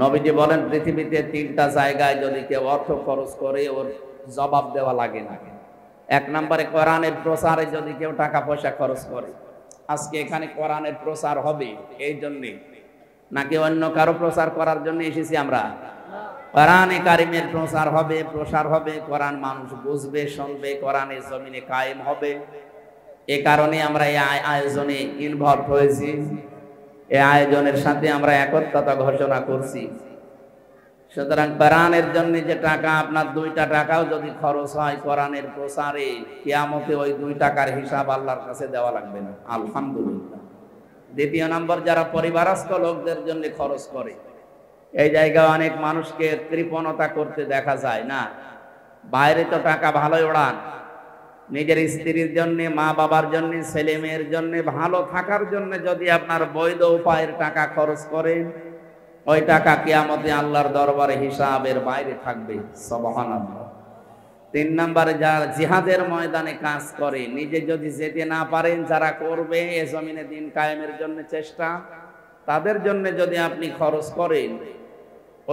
নবীজি বলেন পৃথিবীতে তিনটা জায়গায় যদি কেউ অর্থ খরচ করে ওর জবাব দেওয়া লাগে না। এক নম্বরে কোরআনের প্রচারে যদি কেউ টাকা পয়সা খরচ করে। আজকে এখানে কোরআনের প্রচার হবে এই জন্যে, নাকি অন্য কারো প্রচার করার জন্য এসেছি আমরা? কোরআনে কারিমের প্রচার হবে, প্রসার হবে, কোরআন মানুষ বুঝবে, শুনবে, কোরআনের জমিনে কায়েম হবে। এ কারণে আমরা এই আয়োজনে ইনভলভ হয়েছি। এই আয়োজনের সাথে আমরা একত্রতা ঘোষণা করছি। সুতরাং কোরআনের জন্য যে টাকা, আপনার 2টা টাকাও যদি খরচ হয় কোরআনের প্রচারে, কিয়ামতে ওই 2 টাকার হিসাব আল্লাহর কাছে দেওয়া লাগবে না, আলহামদুলিল্লাহ। দ্বিতীয় নম্বর, যারা পরিবারস্থ লোকদের জন্য খরচ করে, এই জায়গায় অনেক মানুষকে কৃপণতা করতে দেখা যায় না। বাইরে তো টাকা ভালোই ওড়ান, নিজের স্ত্রীর জন্য, মা বাবার জন্য, ছেলে মেয়ের জন্য, ভালো থাকার জন্য যদি আপনার বৈধ উপায়ের টাকা খরচ করেন, ওই টাকা কিয়ামতে আল্লাহর দরবারে হিসাবের বাইরে থাকবে। সুবহানাল্লাহ। 3 নম্বরে, যারা জিহাদের ময়দানে কাজ করে, নিজে যদি যেতে না পারেন, যারা করবে এ জমিনে দিন কায়েমের জন্য চেষ্টা, তাদের জন্য যদি আপনি খরচ করেন,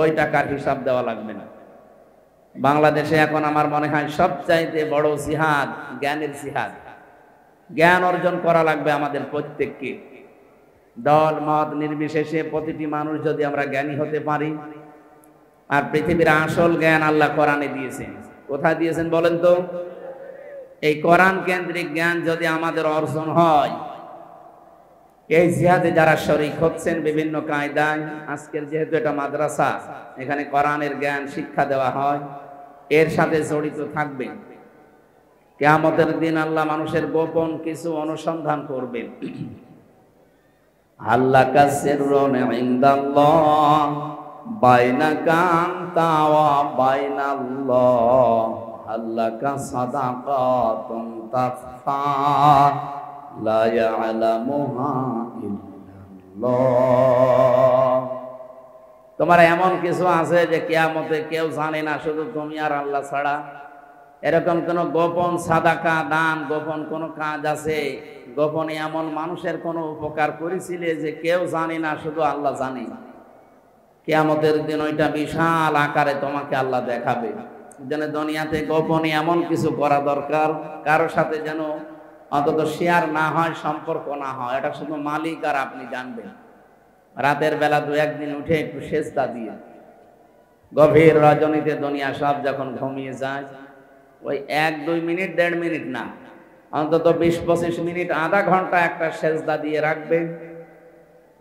ওই টাকার হিসাব দেওয়া লাগবে না। বাংলাদেশে এখন আমার মনে হয় সবচাইতে বড় জিহাদ জ্ঞানের জিহাদ। জ্ঞান অর্জন করা লাগবে আমাদের প্রত্যেককে। দল মত নির্বিশেষে প্রতিটি মানুষ যদি আমরা জ্ঞানী হতে পারি। আর পৃথিবীর আসল জ্ঞান আল্লাহ কোরআনে দিয়েছেন। কোথায় দিয়েছেন বলেন তো? এই কোরআন কেন্দ্রিক জ্ঞান যদি আমাদের অর্জন হয়, এই জিহাদে যারা শরীক হচ্ছেন বিভিন্ন কায়দায়, আজকের যেহেতু এটা মাদ্রাসা, এখানে কোরআনের জ্ঞান শিক্ষা দেওয়া হয়, এর সাথে জড়িত থাকবেন। কিয়ামতের দিন আল্লাহ মানুষের গোপন কিছু অনুসন্ধান করবেন। আল্লাকা সিররুন ইনদাল্লাহ বাইনাকা আনতা ওয়া বাইনাল্লাহ, আল্লাকা সাদাকাতুন তাখফা লা ইয়ালামুহা ইল্লাল্লাহ। তোমার এমন কিছু আছে যে কিয়ামতে কেউ জানে না, শুধু তুমি আর আল্লাহ ছাড়া। এরকম কোন গোপন সাদাকা দান, গোপন কোন কাজ আছে, গোপনে এমন মানুষের কোন উপকার করেছিলে যে কেউ জানে না, শুধু আল্লাহ জানে। কিয়ামতের দিন ওইটা বিশাল আকারে তোমাকে আল্লাহ দেখাবে। যেন দুনিয়াতে গোপনে এমন কিছু করা দরকার, কারোর সাথে যেন অন্তত শেয়ার না হয়, সম্পর্ক না হয়, এটা শুধু মালিক আর আপনি জানবেন। রাতের বেলা 2-1 দিন উঠে একটু সেজদা দিয়ে, গভীর রজনীতে দুনিয়া সব যখন ঘুমিয়ে যায়, ওই 1-2 মিনিট 1.5 মিনিট না, অন্তত 20-25 মিনিট, আধা ঘন্টা একটা সেজদা দিয়ে রাখবেন।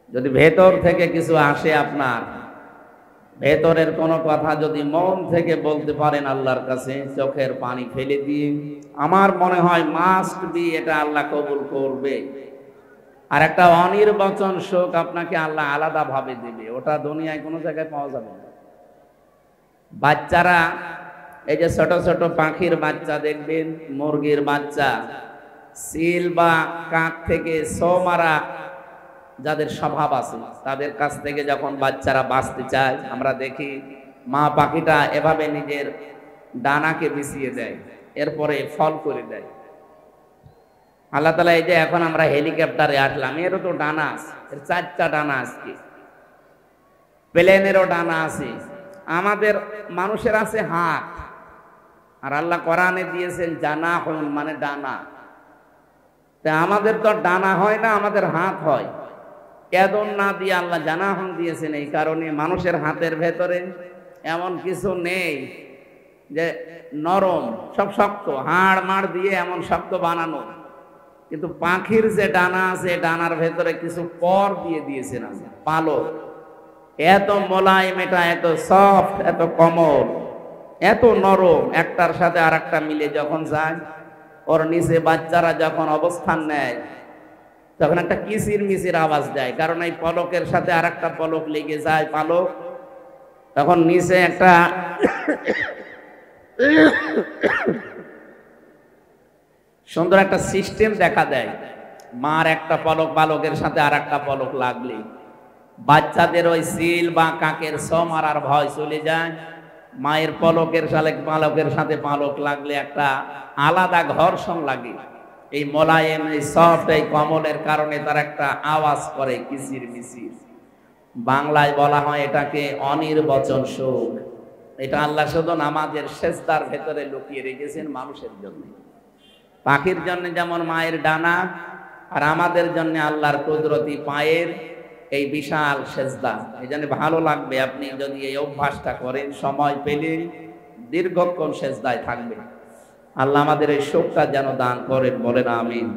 যদি ভেতর থেকে কিছু আসে, আপনার ভেতরের কোনো কথা যদি মন থেকে বলতে পারেন আল্লাহর কাছে, চোখের পানি ফেলে দিয়ে, আমার মনে হয় মাস্ট বি এটা আল্লাহ কবুল করবে। আর একটা অনির্বাচন শোক আপনাকে আল্লাহ আলাদা ভাবে দেবে, ওটা দুনিয়ায় কোনো জায়গায় পাওয়া যাবে না। বাচ্চারা, এই যে ছোট ছোট পাখির বাচ্চা দেখবেন, মুরগির বাচ্চা, সিল বা কাক থেকে ছো মারা যাদের স্বভাব আছে, তাদের কাছ থেকে যখন বাচ্চারা বাঁচতে চায়, আমরা দেখি মা পাখিটা এভাবে নিজের ডানাকে বিছিয়ে দেয়, এরপরে ফল করে দেয়। আল্লাহ তাআলা এই যে এখন আমরা হেলিকপ্টারে আসলাম, এরও তো ডানা আছে, এর 4টা ডানা আছে, প্লেনেরও ডানা আছে, আমাদের মানুষের আছে হাত। আর আল্লাহ কোরআনে দিয়েছেন জানাহুন, মানে ডানা। তা আমাদের তো ডানা হয় না, আমাদের হাত হয়। এদন না দিয়ে আল্লাহ জানাহুন দিয়েছেন। এই কারণে মানুষের হাতের ভেতরে এমন কিছু নেই যে নরম, সব শক্ত, হাড় মাড় দিয়ে এমন শক্ত বানানো। কিন্তু পাখির যে ডানা আছে, ডানার ভেতরে কিছু পর দিয়ে দিয়েছেন, পালক। এত মোলায়েম, এটা এত সফট, এত কোমল, এত নরম, একটার সাথে আর একটা মিলে যখন যায়, ওর নিচে বাচ্চারা যখন অবস্থান নেয়, তখন একটা কিচির মিচির আওয়াজ দেয়, কারণ এই পলকের সাথে আর একটা পলক লেগে যায়, পালক, তখন নিচে একটা সুন্দর একটা সিস্টেম দেখা দেয়। মার একটা পলক পালকের সাথে আর একটা পলক লাগলে বাচ্চাদের ওই সিল বা কাকের ছো মারার ভয় চলে যায়। মায়ের পলকের সাথে পালকের সাথে পালক লাগলে একটা আলাদা ঘর্ষণ লাগে। এই মোলায়েম, এই সফট, এই কমলের কারণে তার একটা আওয়াজ করে, কিচির মিচির। বাংলায় বলা হয় এটাকে অনির্বচন সুখ। এটা আল্লাহ শুধু নামাজের সেজদার ভেতরে লুকিয়ে রেখেছেন মানুষের জন্য। পাখির জন্য যেমন মায়ের ডানা, আর আমাদের জন্য আল্লাহর কুদরতি পায়ের এই বিশাল সেজদা। এই জন্য ভালো লাগবে আপনি যদি এই অভ্যাসটা করেন, সময় পেলে দীর্ঘক্ষণ সেজদায় থাকবেন। আল্লাহ আমাদের এই সুখটা যেন দান করেন, বলেন আমিন।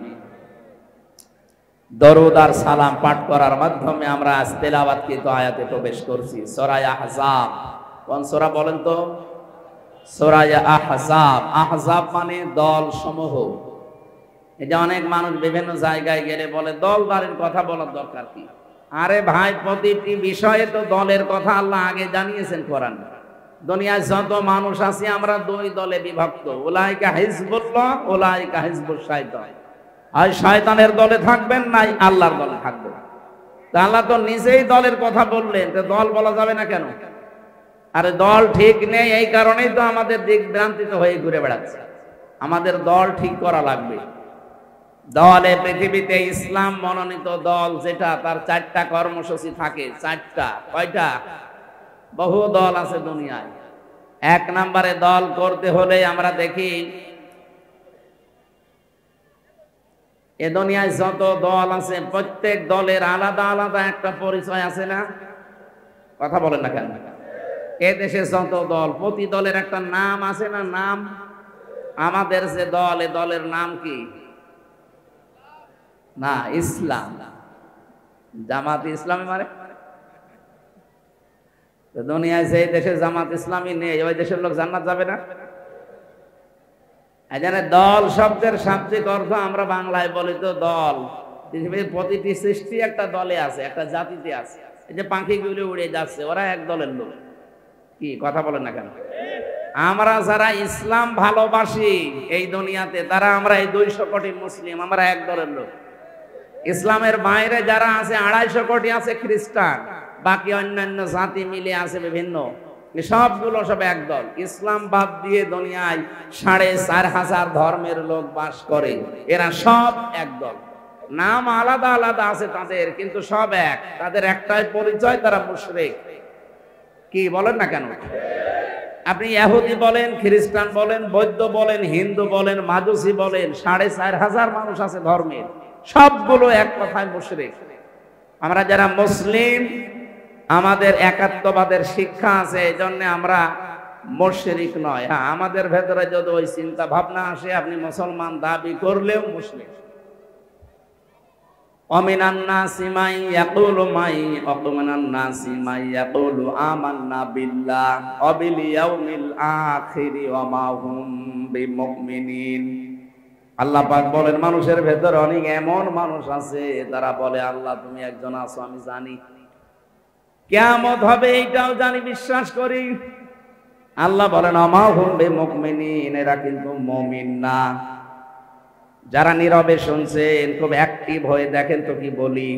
দরুদ আর সালাম পাঠ করার মাধ্যমে আমরা আজ তেলাওয়াতকৃত আয়াতে প্রবেশ করছি। সূরা আহজাব। কোন সূরা বলেন তো? সূরা আহজাব। আহজাব মানে দল সমূহ। এই যে অনেক মানুষ বিভিন্ন জায়গায় গেলে বলে দলদারের কথা বলার দরকার কি? আরে ভাই, প্রতিটি বিষয়ে তো দলের কথা আল্লাহ আগে জানিয়েছেন কোরআন। দুনিয়ায় যত মানুষ আছে আমরা দুই দলে বিভক্ত, উলাইকা হিজবুল্লাহ, উলাইকা হিজবুশ শাইতান। আর শয়তানের দলে থাকবেন, নাই আল্লাহর দলে থাকবেন। তা আল্লাহ তো নিজেই দলের কথা বললেন, তো দল বলা যাবে না কেন? আরে দল ঠিক নেই, এই কারণেই তো আমাদের দিক ভ্রান্তিত হয়ে ঘুরে বেড়াচ্ছে। আমাদের দল ঠিক করা লাগবে। দলে পৃথিবীতে ইসলাম মনোনীত দল যেটা, তার 4টা কর্মসূচি থাকে। 4টা। কয়টা? বহু দল আছে দুনিয়ায়। 1 নম্বরে দল করতে হলে আমরা দেখি এ দুনিয়ায় যত দল আছে প্রত্যেক দলের আলাদা আলাদা একটা পরিচয় আছে না? কথা বলেন না কেন? এ দেশে যত দল, প্রতি দলের একটা নাম আছে না? নাম। আমাদের যে দল, এ দলের নাম কি? না, ইসলাম। জামাত ইসলামী মানে দুনিয়ায় যে দেশে জামাত ইসলামী নেই, ওই দেশের লোক জান্নাত যাবে না? এখানে দল শব্দের শাব্দিক অর্থ আমরা বাংলায় বলি তো দল। পৃথিবীর প্রতিটি সৃষ্টি একটা দলে আছে, একটা জাতিতে আছে। এই যে পাখিগুলো উড়ে যাচ্ছে, ওরা এক দলের লোক। কি কথা বলেন না কেন? আমরা যারা ইসলাম ভালোবাসি এই দুনিয়াতে, তারা আমরা এই 200 কোটি মুসলিম, আমরা এক দলের লোক। ইসলামের বাইরে যারা আছে 250 কোটি আছে খ্রিস্টান, বাকি অন্যান্য জাতি মিলে আছে বিভিন্ন, সবগুলো সব একদল। ইসলাম বাদ দিয়ে দুনিয়ায় 4,500 ধর্মের লোক বাস করে, এরা সব একদল। নাম আলাদা আলাদা আছে তাদের, কিন্তু সব এক। তাদের একটাই পরিচয়, তারা মুশরিক। কি বলেন না কেন? আপনি ইহুদি বলেন, খ্রিস্টান বলেন, বৌদ্ধ বলেন, হিন্দু বলেন, মাজুসি বলেন, 4,500 মানুষ আছে ধর্মের, সবগুলো এক কথায় মুশরিক। আমরা যারা মুসলিম, আমাদের একাত্মবাদের শিক্ষা আছে, এই জন্য আমরা মুশরিক নয়। হ্যাঁ, আমাদের ভেতরে যদি ওই চিন্তা ভাবনা আসে, আপনি মুসলমান দাবি করলেও মুশরিক। অমিনান নাসি মান ইয়াকুলু অমিনান নাসি মান ইয়াকুলু আমান্না বিল্লাহ ওয়া বিল ইয়াউমিল আখিরি ওয়া মা হুম বিমুমিনিন। আল্লাহ পাক বলেন, মানুষের ভেতরে অনেক এমন মানুষ আছে তারা বলে আল্লাহ তুমি একজন আছো, আমি জানি কিয়ামত হবে এইটাও জানি, বিশ্বাস করি। আল্লাহ বলেন আমা হুম বিমুমিনিন, এরা কিন্তু মুমিন না। যারা নীরবে শুনছেন, খুব অ্যাক্টিভ হয়ে দেখেন তো কি বলি।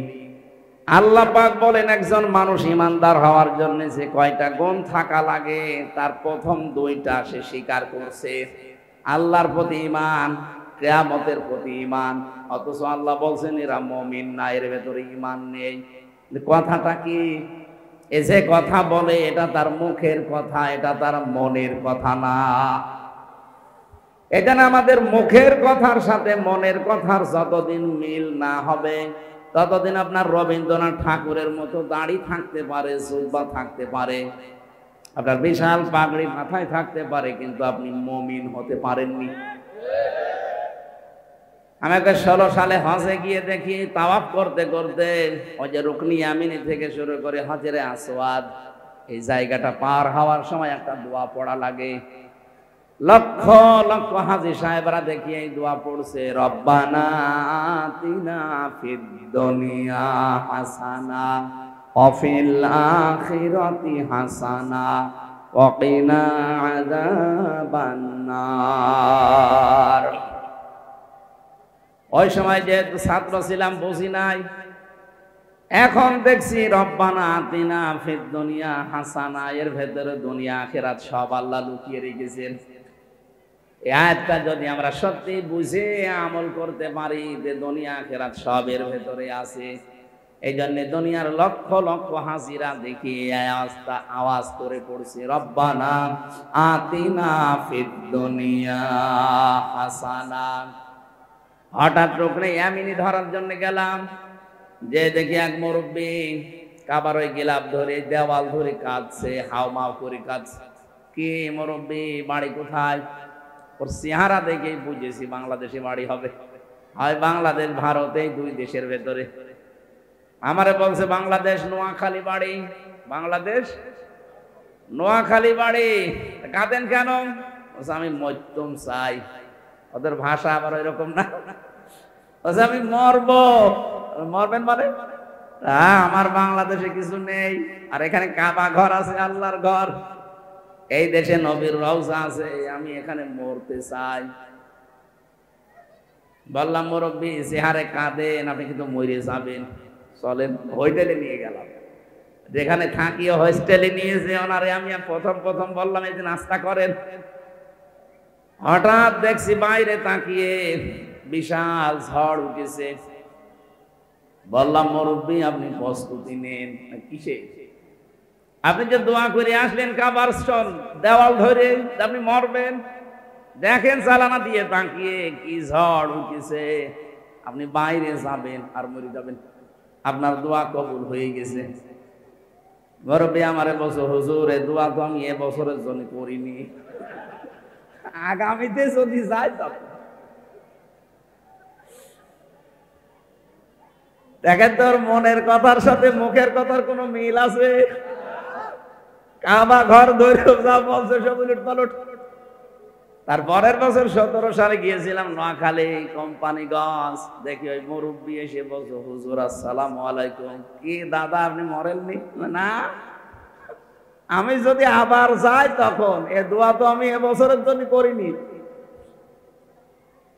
আল্লাহ পাক বলেন একজন মানুষ ইমানদার হওয়ার জন্য যে কয়টা গুণ থাকা লাগে, তার প্রথম 2টা সে স্বীকার করছে। আল্লাহর প্রতি ঈমান, কিয়ামতের প্রতি ঈমান। অথচ আল্লাহ বলছেন এরা মুমিন না, এর ভেতরে ঈমান নেই। কথাটা কি? এই যে কথা বলে এটা তার মুখের কথা, এটা তার মনের কথা না। এখানে আমাদের মুখের কথার সাথে মনের কথার যতদিন মিল না হবে, ততদিন আপনার রবীন্দ্রনাথ ঠাকুরের মতো দাড়ি থাকতে পারে, জুব্বা থাকতে পারে, আপনার বিশাল পাগড়ি মাথায় থাকতে পারে, কিন্তু আপনি মুমিন হতে পারেননি। আমি 16 সালে হজে গিয়ে দেখি, তাওয়াফ করতে করতে ওই যে রুকনি ইয়ামিনী থেকে শুরু করে হাজরে আসওয়াদ, এই জায়গাটা পার হওয়ার সময় একটা দোয়া পড়া লাগে। লক্ষ লক্ষ হাজী সাহেবরা দেখি এই দোয়া পড়ছে, রব্বানা আতিনা ফিদ দুনিয়া হাসানা ওয়া ফিল আখিরাতি হাসানা ওয়া কিনা আযাবান নার। ওই সময় যেহেতু ছাত্র ছিলাম, বুঝি নাই। এখন দেখছি রব্বানা আতিনা ফিদ দুনিয়া হাসানা, এর ভেতরে দুনিয়া আখিরাত সব আল্লাহ লুকিয়ে রেখেছেন। এই আয়াতটা যদি আমরা সত্যি বুঝে আমল করতে পারি যে দুনিয়া আখিরাত সব এর ভেতরে আছে, এই জন্য দুনিয়ার লক্ষ লক্ষ হাজিরা দেখি আওয়াজ করে পড়ছে রব্বানা আতিনা ফিদ দুনিয়া হাসানা। হঠাৎ রোকনে ইয়ামিনি ধরার জন্য গেলাম, যে দেখি এক মুরব্বী কাবার ওই গিলাপ ধরে দেওয়াল ধরে কাঁদছে, হাওমাও করে কাঁদছে। কি মুরব্বী, বাড়ি কোথায়? ওর চেহারা দেখেই বুঝেছি বাংলাদেশে বাড়ি হবে, হয় বাংলাদেশ ভারতে, দুই দেশের ভেতরে। আমারে বলছে বাংলাদেশ নোয়াখালী বাড়ি, বাংলাদেশ নোয়াখালী বাড়ি। কাঁদেন কেন? আমি মধ্যম চাই। ওদের ভাষা আবার এরকম না, আমি মরবো। মরবেন মানে? আমার বাংলাদেশে কিছু নেই, আর এখানে কাবা ঘর আছে, আল্লাহর ঘর। এই দেশে নবীর রওজা আছে, আমি এখানে মরতে চাই। বললাম মুরব্বী চেহারে কাঁদেন, আপনি কিন্তু মরে যাবেন, চলেন। হোটেলে নিয়ে গেলাম, যেখানে থাকি হোস্টেলে নিয়েছে ওনারে। আমি প্রথম বললাম এই যে নাস্তা করেন। হঠাৎ দেখছি বাইরে তাকিয়ে বিশাল ঝড় উঠেছে। বললাম মুরব্বী আপনি প্রস্তুতি নেন। কিসে? আপনি যে দোয়া করে আসলেন কাবার দেওয়াল ধরে, আপনি মরবেন। দেখেন চালানা দিয়ে তাকিয়ে কি ঝড় উঠেছে, আপনি বাইরে যাবেন আর মরে যাবেন, আপনার দোয়া কবুল হয়ে গেছে। মুরব্বী আমারে বলছে হুজুর এই দোয়া তো আমি এবছরের জন্য করিনি, আগামীতে যদি যাই তখন। দেখেন তোর মনের কথার সাথে মুখের কথার কোনো মিল আছে? কাবা ঘর ধরে যা বলছে সব উলট পালট। তারপরের বছর 17 সালে গিয়েছিলাম নোয়াখালী কোম্পানিগঞ্জ, দেখি ওই মুরব্বী এসে বলছে হুজুর আসসালামু আলাইকুম। কি দাদা আপনি মরেননি? না, আমি যদি আবার যাই তখন। এ দোয়া তো আমি এবছরের জন্য করিনি।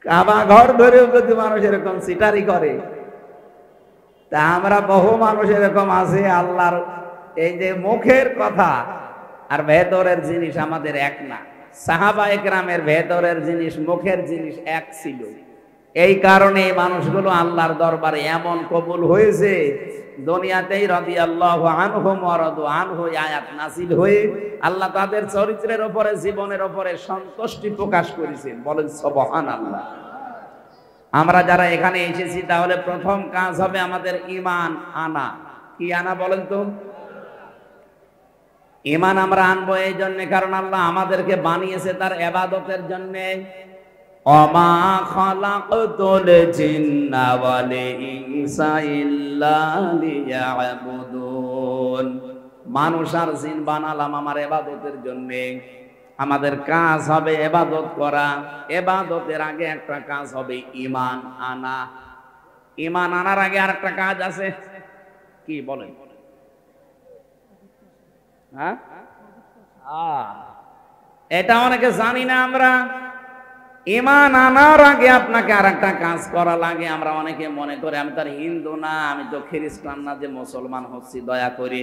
কাবা ঘর ধরেও যদি মানুষ এরকম সিটারি করে, তা আমরা বহু মানুষ এরকম আছে আল্লাহর এই যে মুখের কথা আর ভেতরের জিনিস আমাদের এক না। সাহাবা একরামের ভেতরের জিনিস মুখের জিনিস এক ছিল। এই কারণে মানুষগুলো আল্লাহর দরবারে এমন কবুল হয়েছে, দুনিয়াতেই রাদিয়াল্লাহু আনহুম ওয়া রাদু আনহু আয়াত নাযিল হয়ে আল্লাহ তাদের চরিত্রের উপরে, জীবনের উপরে সন্তুষ্টি প্রকাশ করেছেন। বলেন সুবহানাল্লাহ। আমরা যারা এখানে এসেছি তাহলে প্রথম কাজ হবে আমাদের ঈমান আনা। কি আনা বলেন তো? ঈমান আমরা আনবো এই জন্য কারণ আল্লাহ আমাদেরকে বানিয়েছে তার ইবাদতের জন্য। ওমা খালাকতুল জিন্না ওয়াল ইনসা ইল্লা লিয়াবুদুন। মানুষ আর জিন বানালাম আমার ইবাদতের জন্য। আমাদের কাজ হবে ইবাদত করা। ইবাদতের আগে একটা কাজ হবে ঈমান আনা। ঈমান আনার আগে আরেকটা কাজ আছে, কি বলেন? হ্যাঁ, এটা অনেকে জানি না আমরা। ঈমান আনার আগে আপনাকে আর একটা কাজ করা লাগে। আমরা অনেকে মনে করে আমি তো হিন্দু না, আমি তো খ্রিস্টান না যে মুসলমান হচ্ছি, দয়া করে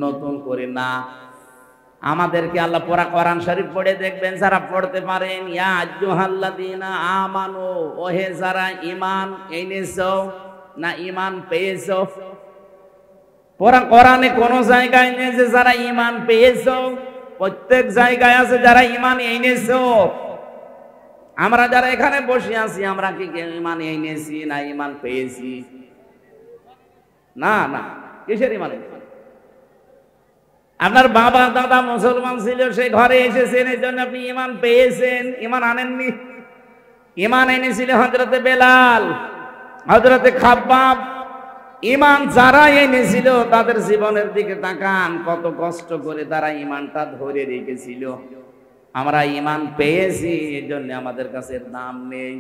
নতুন করে না। আমাদেরকে আল্লাহ পুরা কোরআন শরীফ পড়ে দেখবেন, যারা পড়তে পারেন, ইয়া আইয়ুহাল্লাযীনা আমানু, ওহে যারা ঈমান এনেছো না ঈমান পেয়েছো। পুরা কোরআনে কোন জায়গায় নেই যে যারা ঈমান পেয়েছো, প্রত্যেক জায়গায় আছে যারা ঈমান এনেছো। আমরা যারা এখানে বসে আছি, আমরা কি ঈমান এনেছি না ঈমান পেয়েছি? না না, কিসের ঈমান? আপনার বাবা দাদা মুসলমান ছিল, সেই ঘরে এসেছেন, এই জন্য আপনি ঈমান পেয়েছেন। ঈমান আনেননি। ঈমান এনেছিল হযরতে বেলাল, হযরতে খাব্বাব। ঈমান যারা এনেছিল তাদের জীবনের দিকে তাকান, কত কষ্ট করে তারা ঈমানটা ধরে রেখেছিল। আমরা ঈমান পেয়েছি, এই জন্য আমাদের কাছে দাম নেই।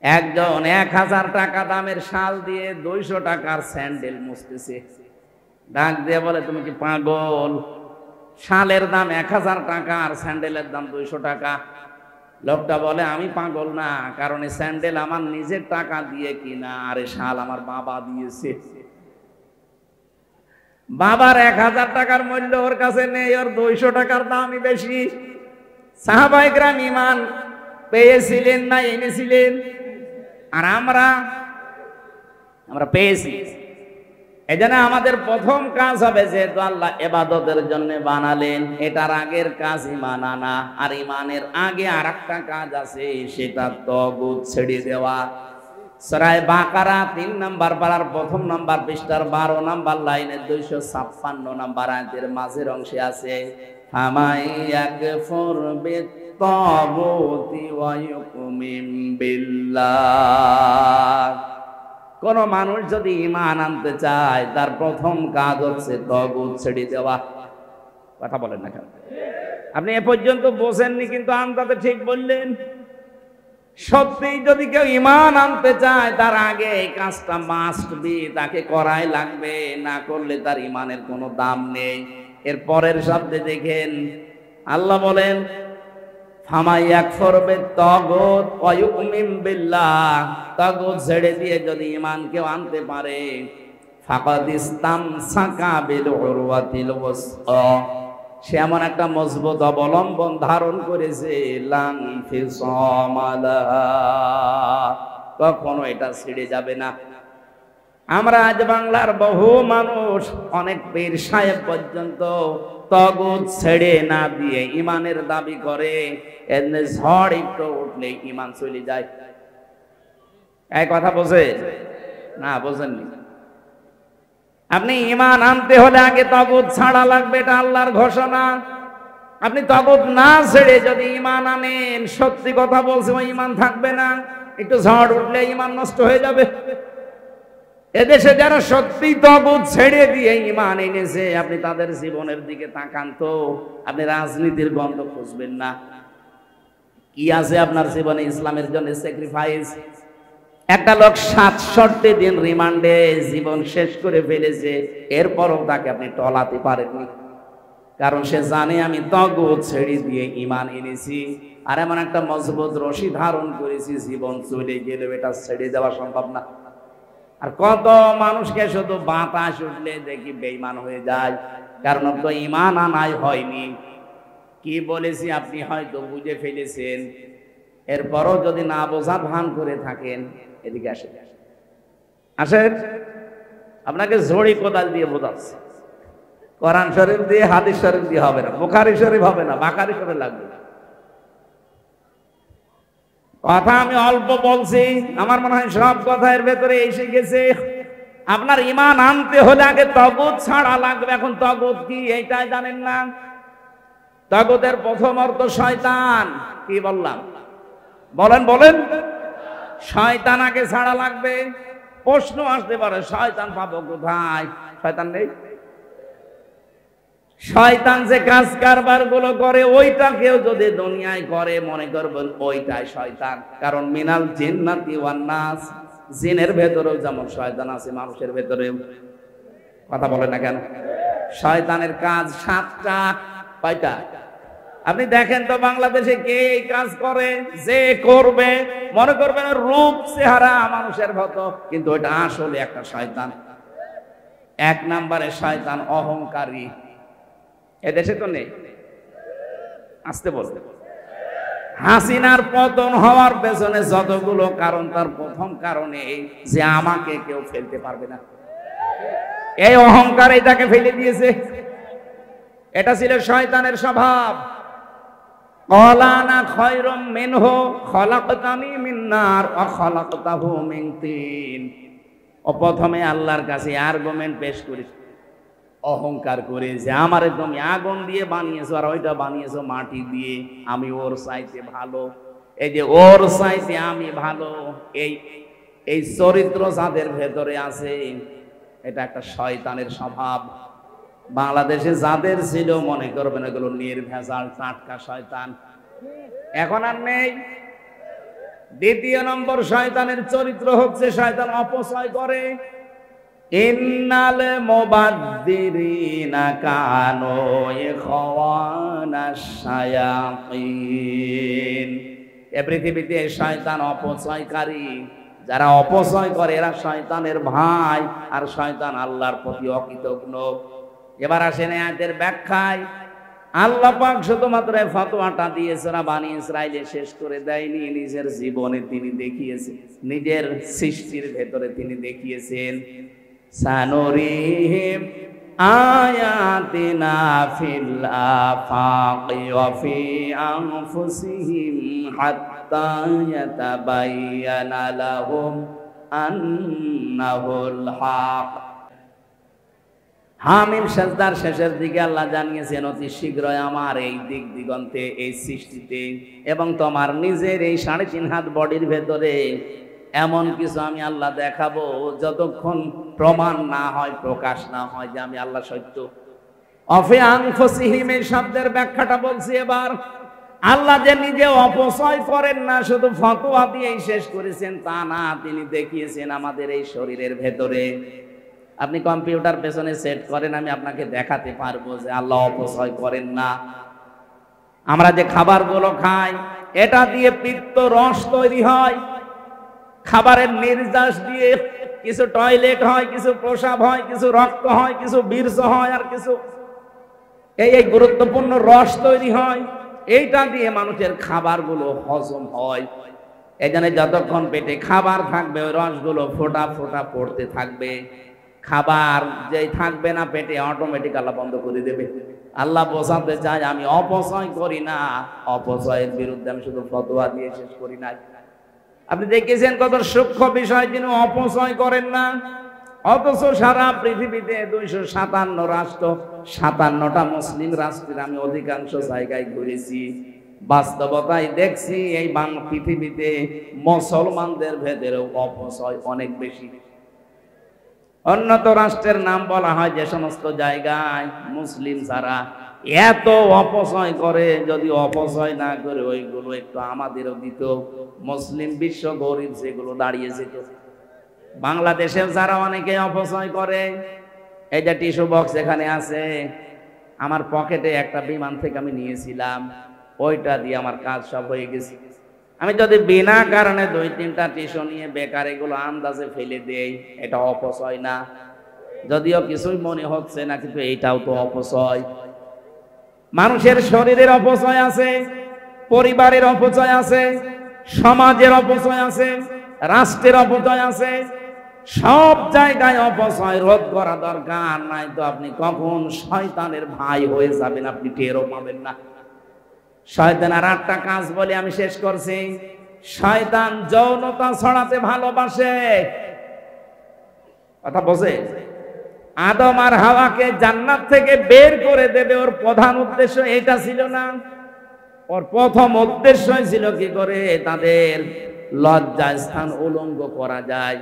একজন 1000 টাকা দামের শাল দিয়ে 200 টাকার স্যান্ডেল মুছতেছে। ডাক দিয়ে বলে তুমি কি পাগল? শালের দাম 1000 টাকা আর স্যান্ডেলের দাম 200 টাকা। লোকটা বলে আমি পাগল না, কারণ এই স্যান্ডেল আমার নিজের টাকা দিয়ে কিনা, আর এই শাল আমার বাবা দিয়েছে। বাবার 1000 টাকার মূল্য ওর কাছে নেই, ওর 200 টাকার দামই বেশি। সাহাবায়ে কেরাম ঈমান পেয়েছিলেন না এনেছিলেন? আর আমরা পেয়েছি। এজন্য আমাদের প্রথম কাজ হবে, যেহেতু আল্লাহ ইবাদতের জন্য বানালেন, এটার আগের কাজ ঈমান আনা। আর ঈমানের আগে আরেকটা কাজ আছে, সেটা তাগুত ছেড়ে দেওয়া। সূরা বাকারা ৩ নাম্বার পারার প্রথম নাম্বার পৃষ্ঠার ১২ নাম্বার লাইনের ২৫৬ নাম্বার আয়াতের মাঝের অংশে আছে, ফামাইয়াকফুর বিত্তাগুতি ওয়া ইউমিন বিল্লাহ। কোন মানুষ যদি ঈমান আনতে চায়, তার প্রথম কাজ হচ্ছে তাগুত ছেড়ে দেওয়া। কথা বলেন না কেন? আপনি এ পর্যন্ত বোঝেননি, কিন্তু আন্দাজে ঠিক বললেন। সত্যি যদি কেউ ঈমান আনতে চায়, তার আগে এই কাজটা মাস্ট বি, তাকে করাই লাগবে। না করলে তার ঈমানের কোনো দাম নেই। এর পরের শব্দে দেখেন, আল্লাহ বলেন ফামাইয়াকফুর বিত্তাগুত ওয়া ইউমিন বিল্লাহ। তাগুত ছেড়ে দিয়ে যদি ঈমান কেউ আনতে পারে, ফাকাদ ইসতামসাকা বিল উরওয়াতিল ওয়াসআ, সে এমন একটা মজবুত অবলম্বন ধারণ করেছে, লা ইনফিসামা লাহা, কখনো এটা ছেড়ে যাবে না। আমরা আজ বাংলার বহু মানুষ, অনেক পীর সাহেব পর্যন্ত তাগুত ছেড়ে না দিয়ে ঈমানের দাবি করে। এমনি ঝড় একটু উঠলে ঈমান চলে যায়। এই কথা বোঝে না? বোঝেননি? আপনি ঈমান আনতে হলে আগে তাগুত ছাড়া লাগবে, এটা আল্লাহর ঘোষণা। আপনি তাগুত না ছেড়ে যদি ঈমান আনেন, সত্যি কথা বলছে, ওই ঈমান থাকবে না। একটু ঝড় উঠলে ঈমান নষ্ট হয়ে যাবে। এদেশে যারা সত্যি তাগুত ছেড়ে দিয়ে ঈমান এনেছে, আপনি তাদের জীবনের দিকে তাকান তো, আপনি রাজনীতির গন্ধ খুঁজবেন না। কি আছে আপনার জীবনে ইসলামের জন্য স্যাক্রিফাইস? একটা লোক ৬৭ দিন রিমান্ডে জীবন শেষ করে ফেলেছে, এরপরও তাকে আপনি টলাতে পারেননি, কারণ সে জানে আমি তাগুত ছেড়ে দিয়ে ঈমান এনেছি, আর এমন একটা মজবুত রশি ধারণ করেছি, জীবন চলে গেলেও এটা ছেড়ে দেওয়া সম্ভব না। আর কত মানুষকে শুধু বাতাস উঠলে দেখি বেঈমান হয়ে যায়, কারণ তো ঈমান আনাই হয়নি। কি বলেছি আপনি হয়তো বুঝে ফেলেছেন, এরপরও যদি না বোঝা ভান করে থাকেন, এদিকে আসেন, আসেন, আপনাকে ঝড়ি কোদাল দিয়ে বোঝাচ্ছে। কোরআন শরীফ দিয়ে, হাদিস শরীফ দিয়ে হবে না, বুখারী শরীফ হবে না, বাকারি শরীফ লাগবে। কথা আমি অল্প বলছি, আমার মনে হয় সব কথা এর ভেতরে এসে গেছে। আপনার ঈমান আনতে হলে আগে তাগুত ছাড়া লাগবে। এখন তাগুত কি এইটাই জানেন না? তাগুতের প্রথম অর্থ শয়তান। কি বললাম? বলেন বলেন। শয়তান আগে ছাড়া লাগবে। প্রশ্ন আসতে পারে, শয়তান পাবো কোথায়? শয়তান নেই। শয়তান যে কাজ কারবার গুলো করে, ওইটা কেউ যদি দুনিয়ায় করে, মনে করবেন ওইটাই শয়তান। কারণ মিনাল জিন্নাতি ওয়ান নাস, জিনের ভেতরেও যেমন শয়তান আছে, মানুষের ভেতরেও। কথা বলেন না কেন? শয়তানের কাজ ৭টা। কয়টা? আপনি দেখেন তো বাংলাদেশে কে এই কাজ করে? যে করবে মনে করবেন রূপ চেহারা মানুষের মতো, কিন্তু ওইটা আসলে একটা শয়তান। ১ নম্বরে শয়তান অহংকারী। এদেশে তো নেই, আসতে বলতে। হাসিনার পতন হওয়ার পেছনে যতগুলো কারণ, তার প্রথম কারণ এই যে আমাকে কেউ ফেলতে পারবে না। এই অহংকার এটাকে ফেলে দিয়েছে। এটা ছিল শয়তানের স্বভাব। ক্বালানা খায়রুম মিনহু খালাকতানি মিন নার ওয়া খালাকতাহু মিন তিন। ও প্রথমে আল্লাহর কাছে আর্গুমেন্ট পেশ করেছে, অহংকার করে, যে আমারে তুমি আগুন দিয়ে বানিয়েছো আর ওইটা বানিয়েছো মাটি দিয়ে, আমি ওর চাইতে ভালো। এই যে ওর চাইতে আমি ভালো, এই চরিত্র যাদের ভেতরে আছে, এটা একটা শয়তানের স্বভাব। বাংলাদেশে যাদের ছিল, মনে করবেন এগুলো নির্ভেজাল টাটকা শয়তান, এখন আর নেই। দ্বিতীয় নম্বর শয়তানের চরিত্র হচ্ছে, শয়তান অপচয় করে। ইন্নাল মুবাদ্দিরিনা কানু ইখওয়ানাশ শায়াতিন। এই পৃথিবীতে শয়তান অপচয়কারী। যারা অপচয় করে এরা শয়তানের ভাই, আর শয়তান আল্লাহর প্রতি অকৃতজ্ঞ। এবার আসেন আয়াতের ব্যাখ্যায়। আল্লাহ পাক শুধুমাত্র ফতোয়াটা দিয়েছেন, বানি ইসরাইলে শেষ করে দেয়নি। নিজের জীবনে তিনি দেখিয়েছেন, নিজের সৃষ্টির ভেতরে তিনি দেখিয়েছেন সানুরিহিম আয়াতিনা ফিল আফাকি ওয়া ফি আনফুসিহিম হাত্তা ইয়াতাবায়্যানা লাহুম আন্নাহুল হক। হামিম সাজদার শেষের দিকে আল্লাহ জানিয়েছেন অতি শীঘ্রই আমার এই দিক দিগন্তে, এই সৃষ্টিতে এবং তোমার নিজের এই 3.5 হাত বডির ভেতরে এমন কিছু আমি আল্লাহ দেখাবো যতক্ষণ প্রমাণ না হয়, প্রকাশ না হয় যে আমি আল্লাহ সত্য। অফি আনফুসিহিম এই শব্দের ব্যাখ্যাটা বলছি এবার। আল্লাহ যে নিজে অপচয় করেন না, শুধু ফতোয়া দিয়েই শেষ করেছেন তা না, তিনি দেখিয়েছেন আমাদের এই শরীরের ভেতরে। আপনি কম্পিউটার পেছনে সেট করেন, আমি আপনাকে দেখাতে পারবো যে আল্লাহ অপচয় করেন না। আমরা যে খাবারগুলো খাই, এটা দিয়ে পিত্ত রস তৈরি হয়, খাবারের নির্যাস দিয়ে কিছু টয়লেট হয়, কিছু প্রসাব হয়, কিছু রক্ত হয়, কিছু বীর্য হয়, আর কিছু এই গুরুত্বপূর্ণ রস তৈরি হয়। এইটা দিয়ে মানুষের খাবারগুলো হজম হয়। এই জন্য যতক্ষণ পেটে খাবার থাকবে ওই রসগুলো ফোঁটা ফোঁটা পড়তে থাকবে। খাবার যেই থাকবে না পেটে, অটোমেটিক আল্লাহ বন্ধ করে দেবে। আল্লাহ বোঝাতে চায় আমি অপচয় করি না, অপচয়ের বিরুদ্ধে আমি শুধু ফতোয়া দিয়ে শেষ করি নাই। আপনি দেখেছেন কত সূক্ষ্ম বিষয় যিনি অপচয় করেন না, অথচ সারা পৃথিবীতে 257 রাষ্ট্র, 57টা মুসলিম রাষ্ট্রের আমি অধিকাংশ জায়গায় ঘুরেছি। বাস্তবতায় দেখছি এই পৃথিবীতে মুসলমানদের ভেতরেও অপচয় অনেক বেশি। উন্নত রাষ্ট্রের নাম বলা হয় যে সমস্ত জায়গায় মুসলিম যারা এত অপচয় করে, যদি অপচয় না করে ওইগুলো একটু আমাদেরও দিত, মুসলিম বিশ্ব গরিব যেগুলো দাঁড়িয়ে যেত। বাংলাদেশে যারা অনেকে অপচয় করে, এই যে টিস্যু বক্স এখানে আছে, আমার পকেটে একটা বিমান থেকে আমি নিয়েছিলাম, ওইটা দিয়ে আমার কাজ সব হয়ে গেছে। আমি যদি বিনা কারণে 2-3টা টিস্যু নিয়ে বেকার এগুলো আন্দাজে ফেলে দেই, এটা অপচয় না? যদিও কিছুই মনে হচ্ছে না, কিন্তু এইটাও তো অপচয়। মানুষের শরীরের অপচয় আছে, পরিবারের অপচয় আছে, সমাজের অপচয় আছে, রাষ্ট্রের অপচয় আছে, সব জায়গায় অপচয় রোধ করা দরকার। নাই তো আপনি কখন শয়তানের ভাই হয়ে যাবেন আপনি টেরও পাবেন না। শয়তানের 8টা কাজ বলে আমি শেষ করছি। শয়তান যৌনতা ছড়াতে ভালোবাসে, কথা বোঝে। আদম আর হাওয়াকে জান্নাত থেকে বের করে দেবে, ওর প্রধান উদ্দেশ্য এটা ছিল না। ওর প্রথম উদ্দেশ্য ছিল কি করে তাদের লজ্জা স্থান উলঙ্গ করা যায়।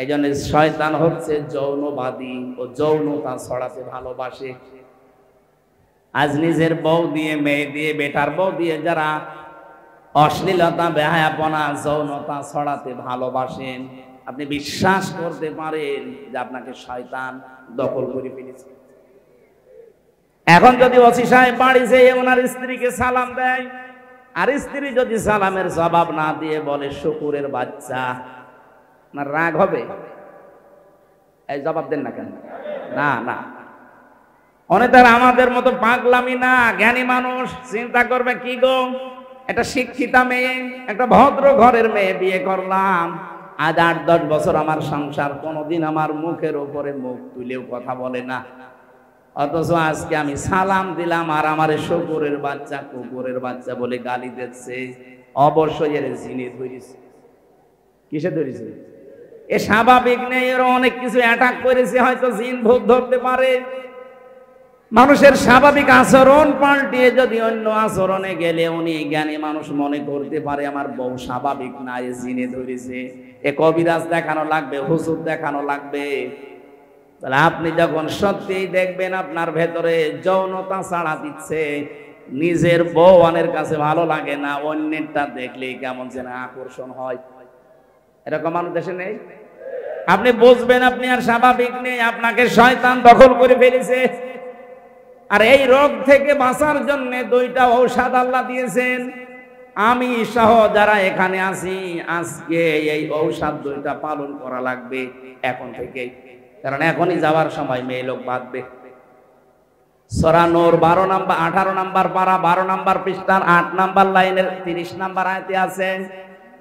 এই জন্য শয়তান হচ্ছে যৌনবাদী, ও যৌনতা ছড়াতে ভালোবাসে। আজ নিজের বউ দিয়ে, মেয়ে দিয়ে, বেটার বউ দিয়ে যারা অশ্লীলতা, বেহায়াপনা, যৌনতা ছড়াতে ভালোবাসেন, আপনি বিশ্বাস করতে পারেন যে আপনাকে শয়তান দখল করে ফেলেছে। এখন যদি ওসি সাহেব বাড়ি যেয়ে ওনার স্ত্রীকে সালাম দেয়, আর স্ত্রী যদি সালামের জবাব না দিয়ে বলে শুকুরের বাচ্চা, না রাগ হবে? এই জবাব দেন না কেন? না না, অনেক তার আমাদের মতো পাগলামি না, জ্ঞানী মানুষ চিন্তা করবে কি গো, একটা শিক্ষিতা মেয়ে, একটা ভদ্র ঘরের মেয়ে বিয়ে করলাম, আজ 8-10 বছর আমার সংসার, কোনোদিন আমার মুখের উপরে মুখ তুলেও কথা বলে না, অথচ আজকে আমি সালাম দিলাম আর আমার শুকুরের বাচ্চা, কুকুরের বাচ্চা বলে গালি দিচ্ছে। অবশ্যই এর জিনে ধরেছে। কিসে ধরেছে? এ স্বাভাবিক নেই, এর অনেক কিছু অ্যাটাক করেছে, হয়তো জিন ভূত ধরতে পারে। মানুষের স্বাভাবিক আচরণ পাল্টিয়ে যদি অন্য আচরণে গেলে উনি জ্ঞানী মানুষ মনে করতে পারে আমার বউ স্বাভাবিক না, এ জিনে ধরেছে। এ কবিরাজ দেখানো লাগবে, হুজুর দেখানো লাগবে। তাহলে আপনি যখন সত্যি দেখবেন আপনার ভেতরে যৌনতা ছাড়া দিচ্ছে, নিজের বউ অনেকের কাছে ভালো লাগে না, অন্যেরটা দেখলে কেমন যেন আকর্ষণ হয়। এরকম মানুষ দেশে নেই? আপনি বুঝবেন আপনি আর স্বাভাবিক নেই, আপনাকে শয়তান দখল করে ফেলেছে। আর এই রোগ থেকে বাঁচার জন্য 2টা ঔষধ আল্লাহ দিয়েছেন। আমি সহ যারা এখানে আছি আজকে এই ঔষধ 2টা পালন করা লাগবে এখন থেকে, কারণ এখনই যাওয়ার সময় মেয়ে লোক বাঁধবে। সূরা নূর 18 নম্বর পারা 12 নম্বর পৃষ্ঠার 8 নম্বর লাইনের 30 নম্বর আয়াতে আছে,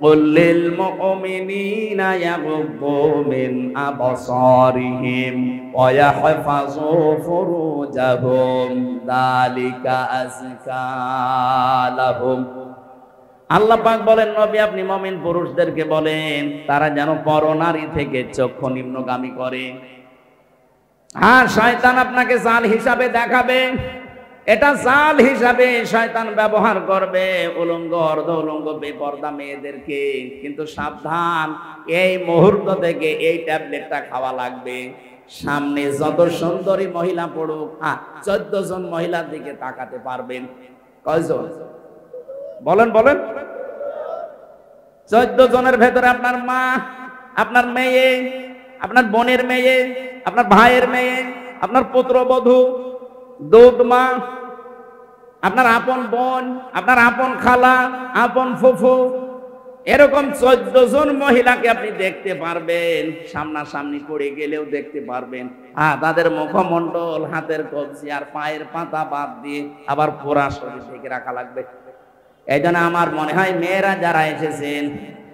قل للمؤمنين يغضوا من أبصارهم ويحفظوا فروجهم ذلك أزكى لهم আল্লাহ পাক বলেন নবী আপনি মুমিন পুরুষদেরকে বলেন তারা যেন পরনারী থেকে চক্ষু নিম্নগামী করে। আর শয়তান আপনাকে জাল হিসাবে দেখাবে, এটা জাল হিসাবে শয়তান ব্যবহার করবে উলঙ্গ অর্ধ উলঙ্গ বেপরদা মেয়েদেরকে। কিন্তু সাবধান, এই মুহূর্ত থেকে এই ট্যাবলেটটা খাওয়া লাগবে। সামনে যত সুন্দরী মহিলা পড়ুক 14 জন মহিলার দিকে তাকাতে পারবেন। কয়জন বলেন বলেন? 14 জনের ভেতরে আপনার মা, আপনার মেয়ে, আপনার বোনের মেয়ে, আপনার ভাইয়ের মেয়ে, আপনার পুত্রবধূ, দুধ মা, আপনার আপন বোন, আপনার আপন খালা, আপন ফুফু, এরকম 14 জন মহিলাকে আপনি দেখতে পারবেন। সামনাসামনি পড়ে গেলেও দেখতে পারবেন। তাদের মুখমণ্ডল, হাতের কবজি আর পায়ের পাতা বাদ দিয়ে আবার পুরা শরীর ঢেকে রাখা লাগবে। এই জন্য আমার মনে হয় মেয়েরা যারা এসেছেন,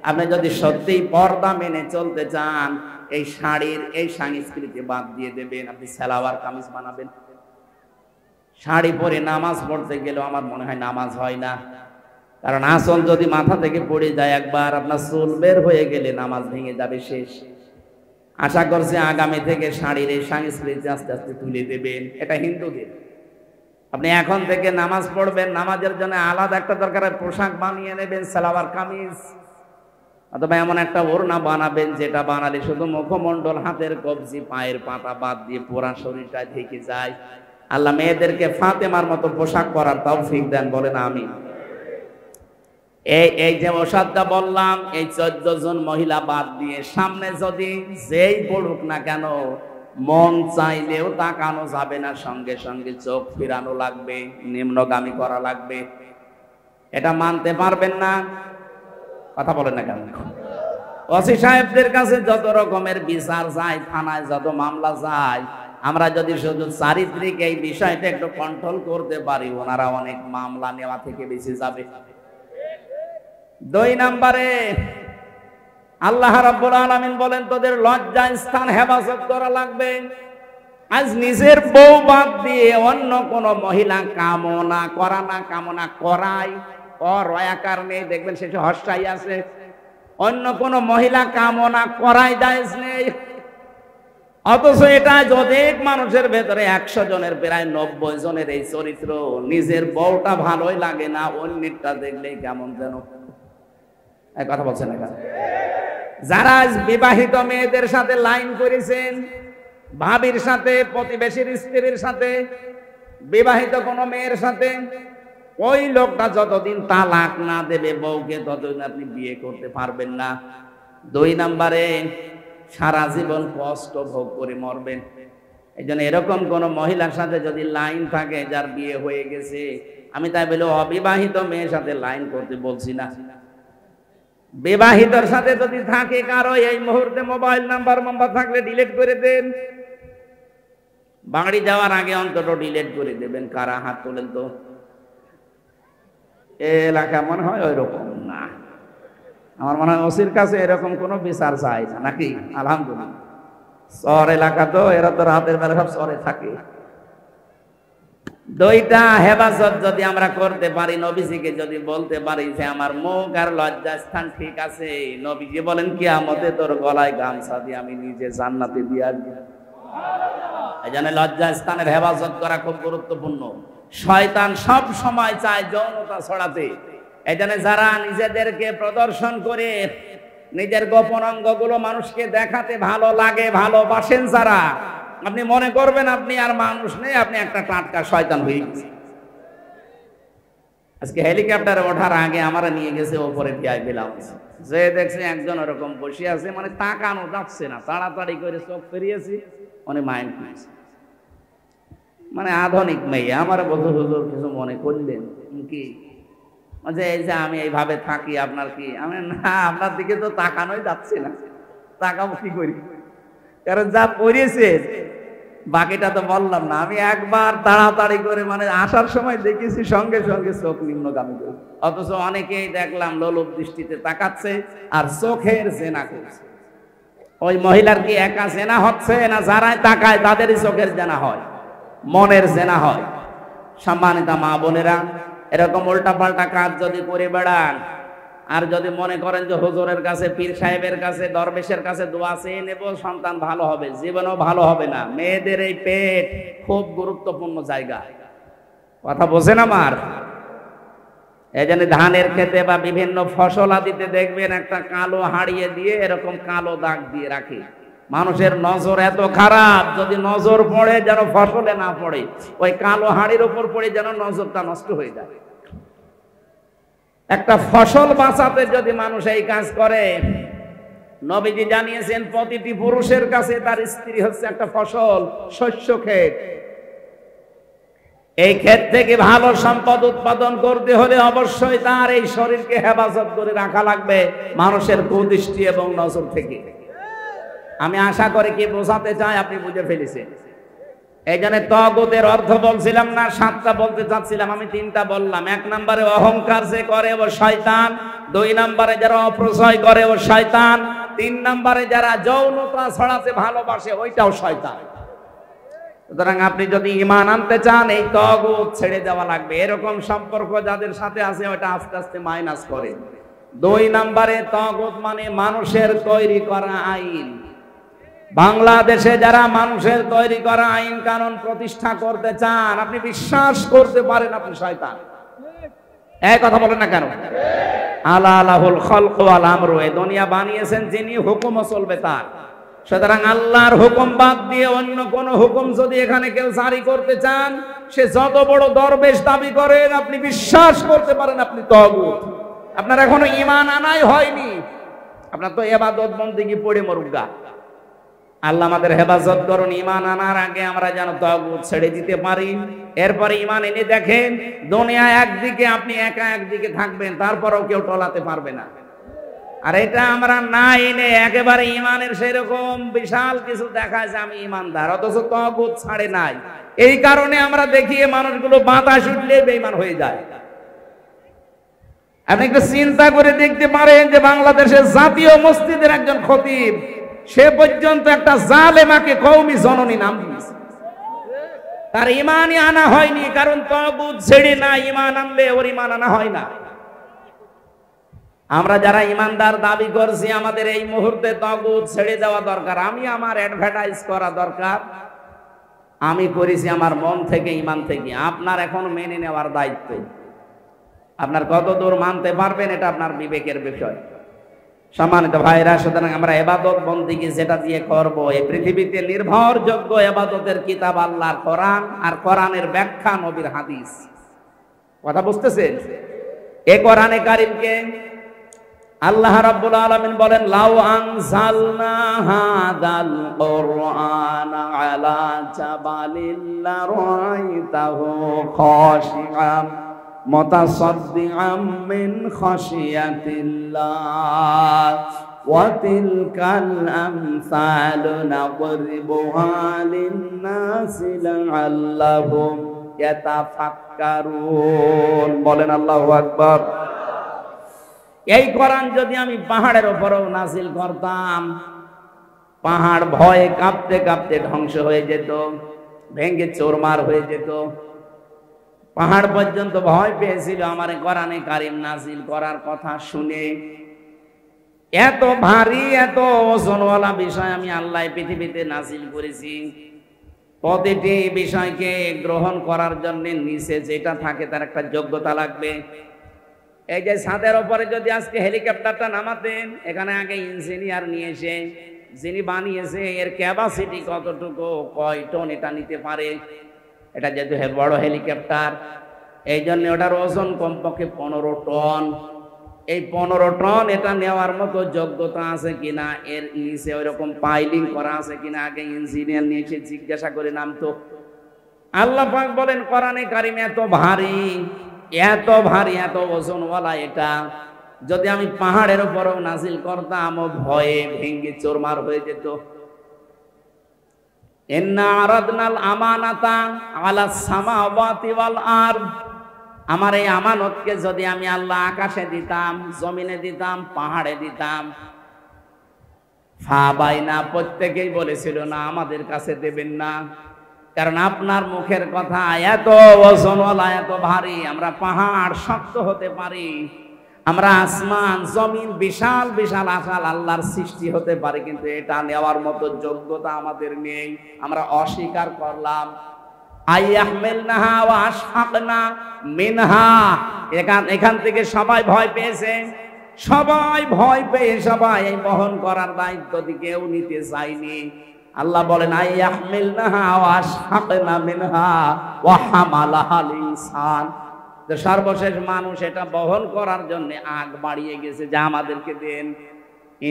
আপনি যদি সত্যিই পর্দা মেনে চলতে চান, এই শাড়ির এই সংস্কৃতি বাদ দিয়ে দেবেন, আপনি সালোয়ার কামিজ বানাবেন। শাড়ি পরে নামাজ পড়তে গেলেও আমার মনে হয় নামাজ হয় না, কারণ আসল যদি মাথা থেকে পড়ে যায় একবার, আপনার চুল বের হয়ে গেলে নামাজ ভেঙে যাবে, শেষ। আশা করছি আগামী থেকে শাড়ির এই সংস্কৃতি আস্তে আস্তে তুলে দেবেন। এটা হিন্দুদের। আপনি এখন থেকে নামাজ পড়বেন, নামাজের জন্য আলাদা একটা দরকার পোশাক বানিয়ে নেবেন, সালোয়ার কামিজ, অথবা এমন একটা ওড়না বানাবেন যেটা বানালে শুধু মুখমণ্ডল, হাতের কবজি, পায়ের পাতা বাদ দিয়ে পুরা শরীরটা ঢেকে যায়। আল্লাহ মেয়েদেরকে ফাতেমার মতো পোশাক পরার তৌফিক দেন, বলেন আমিন। এই যে ওষুধটা বললাম, এই 14 জন মহিলা বাদ দিয়ে সামনে যদি যেই পড়ুক না কেন, মন চাইলেও তাকানো যাবে না, সঙ্গে সঙ্গে চোখ ফিরানো লাগবে, নিম্নগামী করা লাগবে। এটা মানতে পারবেন না? কথা বলেন না কেন? ওসি সাহেবদের কাছে যত রকমের বিচার যায়, থানায় যত মামলা যায়, আমরা যদি শুধু চারিত্রিক এই বিষয়টা একটু কন্ট্রোল করতে পারি, ওনারা অনেক মামলা নেওয়া থেকে বেঁচে যাবে। 2 নম্বরে আল্লাহ রাব্বুল আলামিন বলেন তোদের লজ্জা স্থান হেফাজত করা লাগবে। আজ নিজের বউ বাদ দিয়ে অন্য কোন মহিলা কামনা করা না, কামনা করাই অরয়াকার নেই, দেখবেন শেষে হস্যাই আছে। অন্য কোন মহিলা কামনা করাই জায়েজ নেই। অথচ এটা যদিক মানুষের ভেতরে 100 জনের প্রায় 90 জনের এই চরিত্র। নিজের বউটা ভালোই লাগে না, অন্যেরটা দেখলেই কেমন যেন। কথা বলছেন না? যারা বিবাহিত মেয়েদের সাথে লাইন করেছেন, ভাবির সাথে, প্রতিবেশীর স্ত্রীর সাথে, বিবাহিত কোন মেয়ের সাথে, ওই লোকটা যতদিন তালাক না দেবে বউকে, ততদিন আপনি বিয়ে করতে পারবেন না। 2 নম্বরে সারা জীবন কষ্ট ভোগ করে মরবেন। এই জন্য এরকম কোন মহিলার সাথে যদি লাইন থাকে যার বিয়ে হয়ে গেছে, আমি তাই বলি অবিবাহিত মেয়ের সাথে লাইন করতে বলছি না। বিবাহিতর সাথে যদি থাকে কারো, এই মুহূর্তে মোবাইল নাম্বার থাকলে ডিলিট করে দেন। বাড়ি যাওয়ার আগে অন্তত ডিলিট করে দেবেন। কারা হাত তোলেন তো? এলাকা মনে হয় ওই রকম না। আমার মনে হয় ওসির কাছে এরকম কোনো বিচার চাই না, নাকি? আলহামদুলিল্লাহ। শহর এলাকা তো, এরা তো রাতের বেলা সব শহরে থাকে। 2টা হেফাজত যদি আমরা করতে পারি, নবীজিকে যদি বলতে পারি যে আমার মুখ আর লজ্জা স্থান ঠিক আছে, নবীজি বলেন কিয়ামতে তোর গলায় গামছা দিয়ে আমি নিজে জান্নাতে দিয়ে আসবো। এই জন্য লজ্জা স্থানের হেফাজত করা খুব গুরুত্বপূর্ণ। শয়তান সব সময় চায় যৌনতা ছড়াতে। এই জন্য যারা নিজেদেরকে প্রদর্শন করে নিজের গোপন অঙ্গগুলো মানুষকে দেখাতে ভালো লাগে, ভালোবাসেন যারা, আপনি মনে করবেন আপনি আর মানুষ নেই, আপনি একটা টাটকা শয়তান হয়ে গেছে। আজকে হেলিকপ্টারে ওঠার আগে আমরা নিয়ে গেছে ওপরে ভিআইপি লাউঞ্জ, যে দেখছে একজন ওরকম বসে আছে, মানে তাকানো যাচ্ছে না, তাড়াতাড়ি করে চোখ ফিরিয়েছি, মানে মাইন্ড ফ্রেশ, মানে আধুনিক মেয়ে। আমার বলতো হুজুর কিছু মনে করলেন কি, যে এই যে আমি এইভাবে থাকি, আপনার কি? আমি না, আপনার দিকে তো তাকানোই যাচ্ছে না, তাকাবো কি করি? কারণ যা পড়িয়েছে বাকিটা তো বললাম না। আমি একবার তাড়াতাড়ি করে মানে আসার সময় দেখেছি সঙ্গে সঙ্গে চোখ নিম্নগামী করে, অথচ অনেকেই দেখলাম লোলুপ দৃষ্টিতে তাকাচ্ছে আর চোখের জেনা করছে। ওই মহিলার কি একা জেনা হচ্ছে না যারাই তাকায় তাদেরই চোখের জেনা হয়, মনের জেনা হয়? সম্মানিত মা বোনেরা, এরকম উল্টা পাল্টা কাজ যদি করে বেড়ান আর যদি মনে করেন যে হুজুরের কাছে, পীর সাহেবের কাছে, দরবেশের কাছে দোয়া চেয়ে নেব সন্তান ভালো হবে, জীবনও ভালো হবে না। মেয়েদের এই পেট খুব গুরুত্বপূর্ণ জায়গা, কথা বোঝেন আমার? এই জন্য ধানের ক্ষেতে বা বিভিন্ন ফসল আদিতে দেখবেন একটা কালো হাড়িয়ে দিয়ে এরকম কালো দাগ দিয়ে রাখে। মানুষের নজর এত খারাপ, যদি নজর পড়ে যেন ফসলে না পড়ে, ওই কালো হাড়ির উপর পড়ে যেন নজরটা নষ্ট হয়ে যায়। একটা ফসল বাঁচাতে যদি মানুষ এই কাজ করে, নবীজি জানিয়েছেন প্রতিটি পুরুষের কাছে তার স্ত্রী হচ্ছে একটা ফসল, শস্য ক্ষেত। এই ক্ষেত থেকে ভালো সম্পদ উৎপাদন করতে হলে অবশ্যই তার এই শরীরকে হেফাজত করে রাখা লাগবে মানুষের কুদৃষ্টি এবং নজর থেকে। আমি আশা করি কি বোঝাতে চাই আপনি বুঝে ফেলেছেন। এই জন্য তাগুতের অর্থ বলছিলাম না, 7টা বলতে চাচ্ছিলাম, আমি 3টা বললাম। 1 নম্বরে অহংকার যে করে ও শয়তান, 2 নম্বরে যারা অপচয় করে ও শয়তান, 3 নম্বরে যারা যৌনতা ছড়াতে ভালোবাসে ওইটাও শয়তান। সুতরাং আপনি যদি ঈমান আনতে চান এই তাগুত ছেড়ে দেওয়া লাগবে। এরকম সম্পর্ক যাদের সাথে আছে ওটা আস্তে আস্তে মাইনাস করে। 2 নম্বরে তাগুত মানে মানুষের তৈরি করা আইন। বাংলাদেশে যারা মানুষের তৈরি করা আইন কানুন প্রতিষ্ঠা করতে চান, আপনি বিশ্বাস করতে পারেন আপনি শয়তান। এই কথা বলেন না কেন? আলা লাহুল খালকু ওয়াল আমরু, এই দুনিয়া বানিয়েছেন যিনি, হুকুমও চলবে তার। সুতরাং আল্লাহর হুকুম বাদ দিয়ে অন্য কোন হুকুম যদি এখানে কেউ জারি করতে চান, সে যত বড় দরবেশ দাবি করেন, আপনি বিশ্বাস করতে পারেন আপনি তাগুত। আপনার এখনো ঈমান আনাই হয়নি, আপনার তো ইবাদত বন্দেগী পড়ে মরুগা। আল্লাহ আমাদের হেফাজত করুন। ঈমান আনার আগে আমরা যেন তাগুত ছেড়ে দিতে পারি। এরপরে ঈমান এনে দেখেন, দুনিয়া একদিকে, আপনি একা একদিকে থাকবেন, তারপরেও কেউ টলাতে পারবে না। আর এটা আমরা না এনে একেবারে ঈমানের সেরকম বিশাল কিছু দেখায় যে আমি ঈমানদার, অথচ তাগুত ছাড়ে নাই। এই কারণে আমরা দেখি মানুষগুলো বাতাস উঠলে বেঈমান হয়ে যায়। আপনি একটু চিন্তা করে দেখতে পারেন যে বাংলাদেশের জাতীয় মসজিদের একজন খতিব, সে পর্যন্ত একটা জালেমাকে কওমি জননী নাম দিয়েছে। তার ঈমানই আনা হয়নি, কারণ তাগুত ছেড়ে না ঈমান আনলে ওর ঈমান আনা হয় না। আমরা যারা ঈমানদার দাবি করছি, আমাদের এই মুহূর্তে তাগুত ছেড়ে দেওয়া দরকার। আমি আমার অ্যাডভার্টাইজ করা দরকার, আমি করেছি আমার মন থেকে, ঈমান থেকে। আপনার এখন মেনে নেওয়ার দায়িত্ব। আপনার কত দূর মানতে পারবেন এটা আপনার বিবেকের বিষয়। সম্মানিত ভাইরা, সুতরাং আমরা ইবাদত বন্দেগী যেটা দিয়ে করব, এই পৃথিবীতে নির্ভরযোগ্য ইবাদতের কিতাব আল্লাহর কোরআন, আর কোরআনের ব্যাখ্যা নবীর হাদিস। কথা বুঝতেছেন? এই কোরআনে কারীমকে আল্লাহ রাব্বুল আলামিন বলেন, লাউ আনজালনা হাদাল কুরআন আলা জাবালিন লারাইতাহু খাশিআম মুতাসাদ্দিআম মিন খাশিয়াতিল্লাহ ওয়া তিলকাল আমসালু নাদরিবুহা লিন-নাসি লাআল্লাহুম ইয়াতাফাক্কারুন। বলেন আল্লাহু আকবার। এই কোরআন যদি আমি পাহাড়ের উপরেও নাজিল করতাম, পাহাড় ভয়ে কাঁপতে কাঁপতে ধ্বংস হয়ে যেত, ভেঙে চুরমার হয়ে যেত। পাহাড় পর্যন্ত ভয় পেয়েছিল আমার কোরআনে কারীম নাজিল করার কথা শুনে। এত ভারী, এত ওজনওয়ালা বিষয় আমি আল্লাহ পৃথিবীতে নাজিল করেছি। প্রতিটি বিষয়কে গ্রহণ করার জন্য নিচে যেটা থাকে তার একটা যোগ্যতা লাগবে। এই যে ছাদের উপরে যদি আজকে হেলিকপ্টারটা নামাতেন, এখানে আগে ইঞ্জিনিয়ার নিয়ে এসে যিনি বানিয়েছে এর ক্যাপাসিটি কতটুকু, কয় টন এটা নিতে পারে, এটা যেহেতু বড় হেলিকপ্টার, এই জন্য ওটার ওজন কমপক্ষে 15 টন। এই 15 টন এটা নেওয়ার মতো যোগ্যতা আছে কিনা, এর নিচে ওই রকম পাইলিং করা আছে কিনা, আগে ইঞ্জিনিয়ার নিয়ে এসে জিজ্ঞাসা করে নামতো। আল্লাহ পাক বলেন কোরআনে কারীম এত ভারী, এত ভারী, এত ওজনওয়ালা, এটা যদি আমি পাহাড়ের উপরেও নাজিল করতাম, ভয়ে ভেঙে চুরমার হয়ে যেত। ইন্না আরাদনাল আমানাতা আলাস সামাওয়াতি ওয়াল আরদ, আমার এই আমানতকে যদি আমি আল্লাহ আকাশে দিতাম, জমিনে দিতাম, পাহাড়ে দিতাম, ফাবাইনা, প্রত্যেকেই বলেছিল না আমাদের কাছে দেবেন না, কারণ আপনার মুখের কথা এত ওজনওয়ালা, এত ভারী, আমরা পাহাড় শক্ত হতে পারি, আমরা আসমান জমিন বিশাল বিশাল আকাল আল্লাহর সৃষ্টি হতে পারে, কিন্তু এটা নেওয়ার মতো যোগ্যতা আমাদের নেই, আমরা অস্বীকার করলাম। আইয়াহমিলনাহা ওয়া আশফাকনা মিনহা, এখান থেকে সবাই ভয় পেয়েছে, সবাই ভয় পেয়ে সবাই এই বহন করার দায়িত্ব কেউ নিতে চায়নি। আল্লাহ বলেন আইয়াহমিলনাহা ওয়া আশফাকনা মিনহা ওয়া হামালাহাল ইনসান, তো সর্বশেষ মানুষ এটা বহন করার জন্য আগ বাড়িয়ে গেছে যে আমাদেরকে দেন।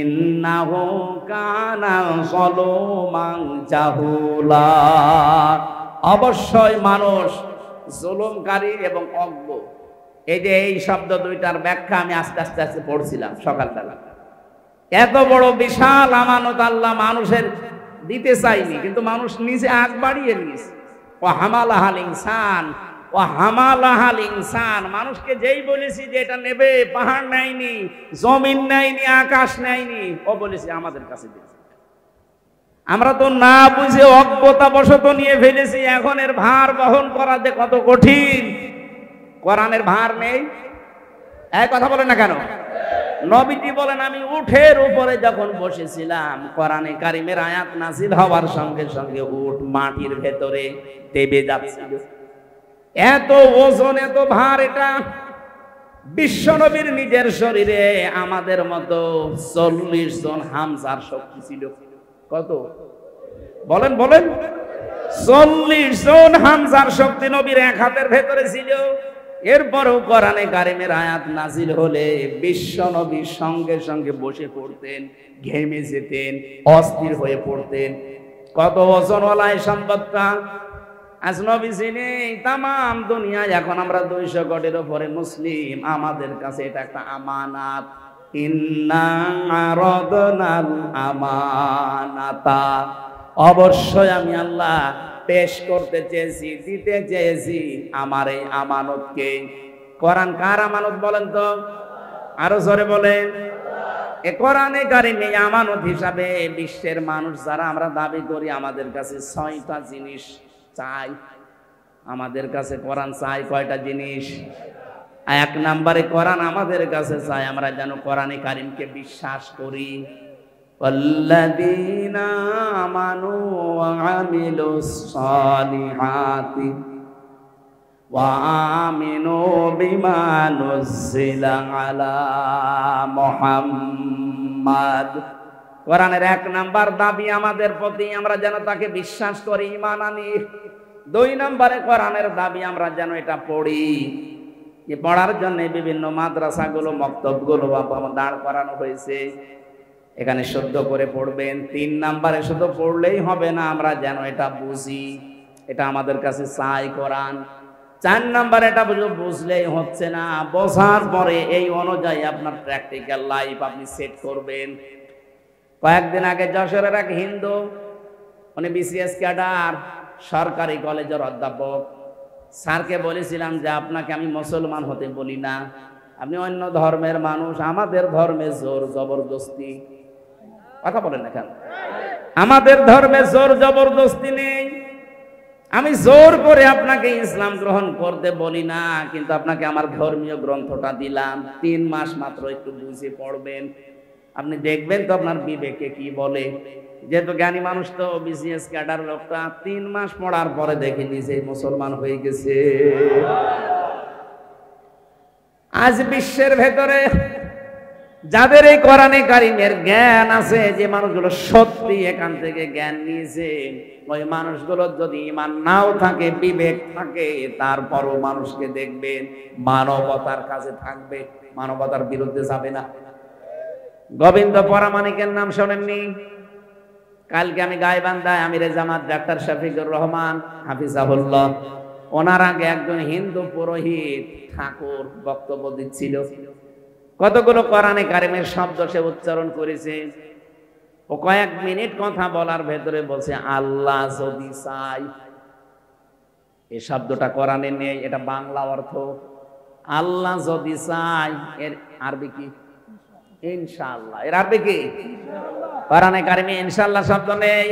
ইন্নাহু কানা যালুমান জাহুলা, অবশ্যই মানুষ জুলুমকারী এবং অজ্ঞ। এই যে এই শব্দ দুইটার ব্যাখ্যা আমি আস্তে আস্তে আস্তে পড়ছিলাম সকালবেলা। এত বড় বিশাল আমানত আল্লাহ মানুষের দিতে চাইনি, কিন্তু মানুষ নিজে আগ বাড়িয়ে নিয়েছে। ও হামালাহাল ইনসান, ও হামালাহাল ইনসান, মানুষকে যেই বলেছি যে এটা নেবে, পাহাড় নেয়নি, জমিন নেয়নি, আকাশ নেয়নি, ও বলেছে আমাদের কাছে দিয়েছে। আমরা তো না বুঝে অজ্ঞতা বশত নিয়ে ফেলেছি, এখন এর ভার বহন করা যে কত কঠিন। কোরআনের ভার নেই, এক কথা বলে না কেন? নবীজি বলেন আমি উটের উপরে যখন বসেছিলাম, কোরআনে কারিমের আয়াত নাযিল হওয়ার সঙ্গে সঙ্গে উট মাটির ভেতরে দেবে যাচ্ছিল। এত ওজন, এত ভার, এটা বিশ্বনবীর নিজের শরীরে আমাদের মতো 40 জন হামজার শক্তি ছিল। কত বলেন বলেন? 40 জন হামজার শক্তি নবীর এক হাতের ভেতরে ছিল। এরপরও কোরআনে কারিমের আয়াত নাজিল হলে বিশ্বনবীর সঙ্গে সঙ্গে বসে পড়তেন, ঘেমে যেতেন, অস্থির হয়ে পড়তেন। কত ওজনওয়ালা এই সম্পদটা! আজ নবীজি নেই তামাম দুনিয়ায়, এখন আমরা 200 কোটির উপরে মুসলিম, আমাদের কাছে এটা একটা আমানাত। ইন্না আরাদনাল আমানাতা, অবশ্যই আমি আল্লাহ পেশ করতে চেয়েছি, দিতে চেয়েছি আমার এই আমানতকে। কোরআন কার আমানত বলেন তো? আরো জোরে বলেন। এ কোরআনে কারিমে আমানত হিসাবে বিশ্বের মানুষ যারা আমরা দাবি করি, আমাদের কাছে 6টা জিনিস চাই। আমাদের কাছে কোরআন চাই কয়টা জিনিস? 1 নম্বরে কোরআন আমাদের কাছে চাই আমরা যেন কোরআনে কারিমকে বিশ্বাস করি। ওয়াল্লাযীনা আমানু ওয়া আমিলুস সালিহাতি ওয়া আমিনু বিমা নুযিলা আলা মুহাম্মাদ। কোরআনের 1 নাম্বার দাবি আমাদের প্রতি, আমরা যেন তাকে বিশ্বাস করি, ঈমান আনি। 2 নম্বরে কোরআনের দাবি আমরা যেন এটা পড়ি। এই পড়ার জন্য বিভিন্ন মাদ্রাসাগুলো, মক্তবগুলো দাঁড় করানো হয়েছে, এখানে শুদ্ধ করে পড়বেন। 3 নম্বরে শুধু পড়লেই হবে না, আমরা যেন এটা বুঝি, এটা আমাদের কাছে চাই কোরআন। 4 নম্বরে এটা বুঝলেই হচ্ছে না, বোঝার পরে এই অনুযায়ী আপনার প্র্যাকটিক্যাল লাইফ আপনি সেট করবেন। কয়েকদিন আগে যশোরের এক হিন্দু, উনি বিসিএস ক্যাডার, সরকারি কলেজের অধ্যাপক, স্যারকে বলেছিলাম যে আপনাকে আমি মুসলমান হতে বলি না, আপনি অন্য ধর্মের মানুষ, আমাদের ধর্মে জোর জবরদস্তি। কথা বলেন না কেন? আমাদের ধর্মে জোর জবরদস্তি নেই। আমি জোর করে আপনাকে ইসলাম গ্রহণ করতে বলি না, কিন্তু আপনাকে আমার ধর্মীয় গ্রন্থটা দিলাম, 3 মাস মাত্র একটু বুঝে পড়বেন, আপনি দেখবেন তো আপনার বিবেকে কি বলে। যেহেতু জ্ঞানী মানুষ তো, বিসিএস ক্যাডার লোকটা 3 মাস পড়ার পরে দেখে নিজে মুসলমান হয়ে গেছে। আজ বিশ্বের ভেতরে যাদের এই কোরআনে কারিমের জ্ঞান আছে, যে মানুষগুলো সত্যি এখান থেকে জ্ঞান নিয়েছে, ওই মানুষগুলো যদি ঈমান নাও থাকে, বিবেক থাকে, তারপরও মানুষকে দেখবেন মানবতার কাছে থাকবে, মানবতার বিরুদ্ধে যাবে না। গোবিন্দ পরামানিকের নাম শোনেননি? কালকে আমি গাইবান্ধায় আমিরে জামাত ডাক্তার শফিকুর রহমান হাফিজাহুল্লাহ, ওনার আগে একজন হিন্দু পুরোহিত ঠাকুর বক্তব্য দিচ্ছিল। কতগুলো কোরআনে কারিমের শব্দ সে উচ্চারণ করেছে। ও কয়েক মিনিট কথা বলার ভেতরে বলছে আল্লাহ যদি চাই। এই শব্দটা কোরআনে নেই, এটা বাংলা অর্থ। আল্লাহ যদি চাই এর আরবি কি? ইনশাআল্লাহ। এর আরবি কি? কোরআনে কারিমে ইনশাআল্লাহ শব্দ নেই।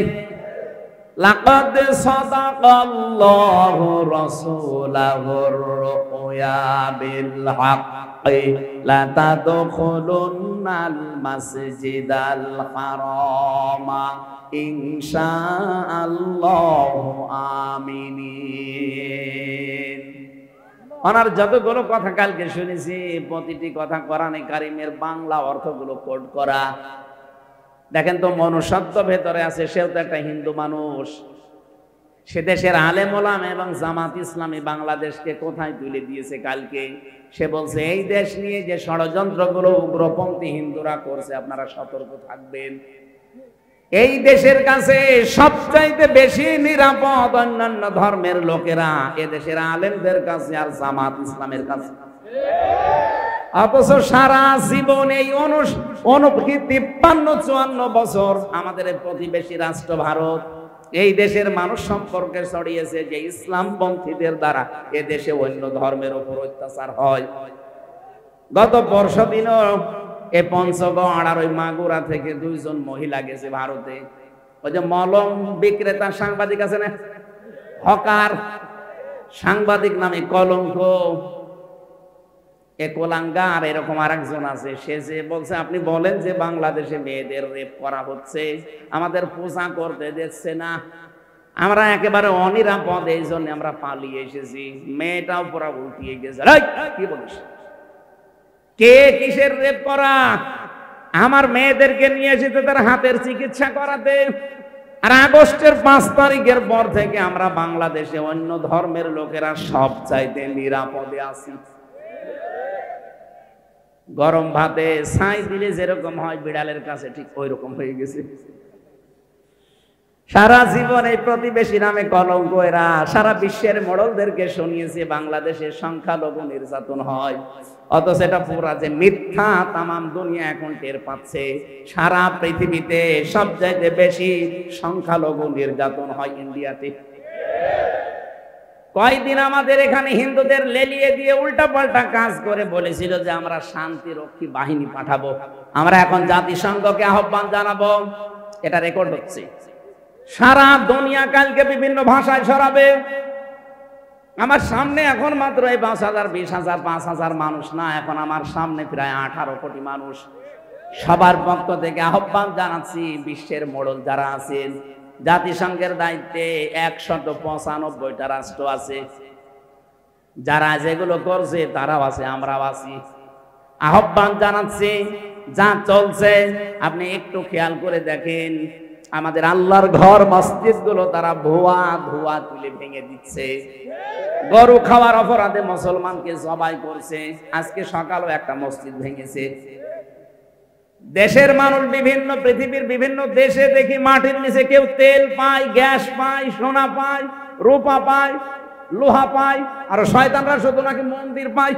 লাকাদ সাদাকাল্লাহু রাসূলাহুর রুয়া বিল হাক্কি লা তাদখুলুন্নাল মাসজিদাল হারামা ইনশাআল্লাহু আমিনিন। ওনার যতগুলো কথা কালকে শুনেছি প্রতিটি কথা কোরআনে কারিমের বাংলা অর্থগুলো কোট করা। দেখেন তো মনুষ্যত্ব ভেতরে আছে, সেও তো একটা হিন্দু মানুষ। সে দেশের আলেম ওলামা এবং জামাত ইসলামী বাংলাদেশকে কোথায় তুলে দিয়েছে কালকে। সে বলছে এই দেশ নিয়ে যে ষড়যন্ত্রগুলো উগ্রপন্থী হিন্দুরা করছে আপনারা সতর্ক থাকবেন। এই দেশের কাছে সবচাইতে বেশি নিরাপদ অন্যান্য ধর্মের লোকেরা এ দেশের আলেমদের কাছে আর জামাত ইসলামের কাছে। অথচ সারা জীবন এই 53-54 বছর আমাদের প্রতিবেশী রাষ্ট্র ভারত এই দেশের মানুষ সম্পর্কে ছড়িয়েছে যে ইসলামপন্থীদের দ্বারা এ দেশে অন্য ধর্মের উপর অত্যাচার হয়। গত পরশুদিনও এই পঞ্চগড় আর ওই মাগুরা থেকে 2 জন মহিলা গেছে ভারতে। ওই যে মলম বিক্রেতা সাংবাদিক আছে না, হকার সাংবাদিক নামে কলঙ্ক, কোলাঙ্গার এরকম আরেকজন আছে। সে যে বলছে আপনি বলেন যে বাংলাদেশে মেয়েদের রেপ করা হচ্ছে, আমাদের পূজা করতে দিচ্ছে না, আমরা একেবারে অনিরাপদ, এই জন্য আমরা পালিয়ে এসেছি। মেয়েটাও পুরা উল্টিয়ে গেছে। কি বলিস, কে কিসের রেপ করা? আমার মেয়েদেরকে নিয়ে এসেছে তার হাতের চিকিৎসা করাতে। আর আগস্টের 5 তারিখের পর থেকে আমরা বাংলাদেশে অন্য ধর্মের লোকেরা সব চাইতে নিরাপদে আছি। গরম ভাতে ছাই দিলে যেরকম হয় বিড়ালের কাছে, ঠিক ওই রকম হয়ে গেছে। সারা জীবন এই প্রতিবেশী নামে কলঙ্ক এরা সারা বিশ্বের মোড়লদেরকে শুনিয়েছে বাংলাদেশের সংখ্যালঘু নির্যাতন হয়। অথচ এটা পুরা যে মিথ্যা তামাম দুনিয়া এখন টের পাচ্ছে। সারা পৃথিবীতে সবচাইতে বেশি সংখ্যালঘু নির্যাতন হয় ইন্ডিয়াতে। কয়দিন আমাদের এখানে হিন্দুদের লেলিয়ে দিয়ে উল্টা পাল্টা কাজ করে বলেছিল যে আমরা শান্তি রক্ষী বাহিনী পাঠাবো, আমরা এখন জাতিসংঘকে আহ্বান জানাবো। এটা রেকর্ড হচ্ছে, সারা দুনিয়া কালকে বিভিন্ন ভাষায় ছড়াবে। আমার সামনে এখন মাত্র এই 5,000, 20,000, 5,000 মানুষ না, এখন আমার সামনে প্রায় 18 কোটি মানুষ। সবার পক্ষ থেকে আহ্বান জানাচ্ছি, বিশ্বের মোড়ল যারা আছেন, জাতিসংঘের দায়িত্বে 195টা রাষ্ট্র আছে, যারা যেগুলো করছে তারাও আছে, আমরাও আছি। আহ্বান জানাচ্ছি, যা চলছে আপনি একটু খেয়াল করে দেখেন। আমাদের আল্লাহর ঘর মসজিদ গুলো তারা ধোয়া তুলে ভেঙে দিচ্ছে। গরু খাওয়ার অপরাধে মুসলমানকে জবাই করছে। আজকে সকালেও একটা মসজিদ ভেঙেছে। দেশের মানুষ বিভিন্ন পৃথিবীর বিভিন্ন দেশে দেখি মাটির নিচে কেউ তেল পায়, গ্যাস পায়, সোনা পায়, রূপা পায়, লোহা পায়, আর শয়তানরা শুধু নাকি মন্দির পায়।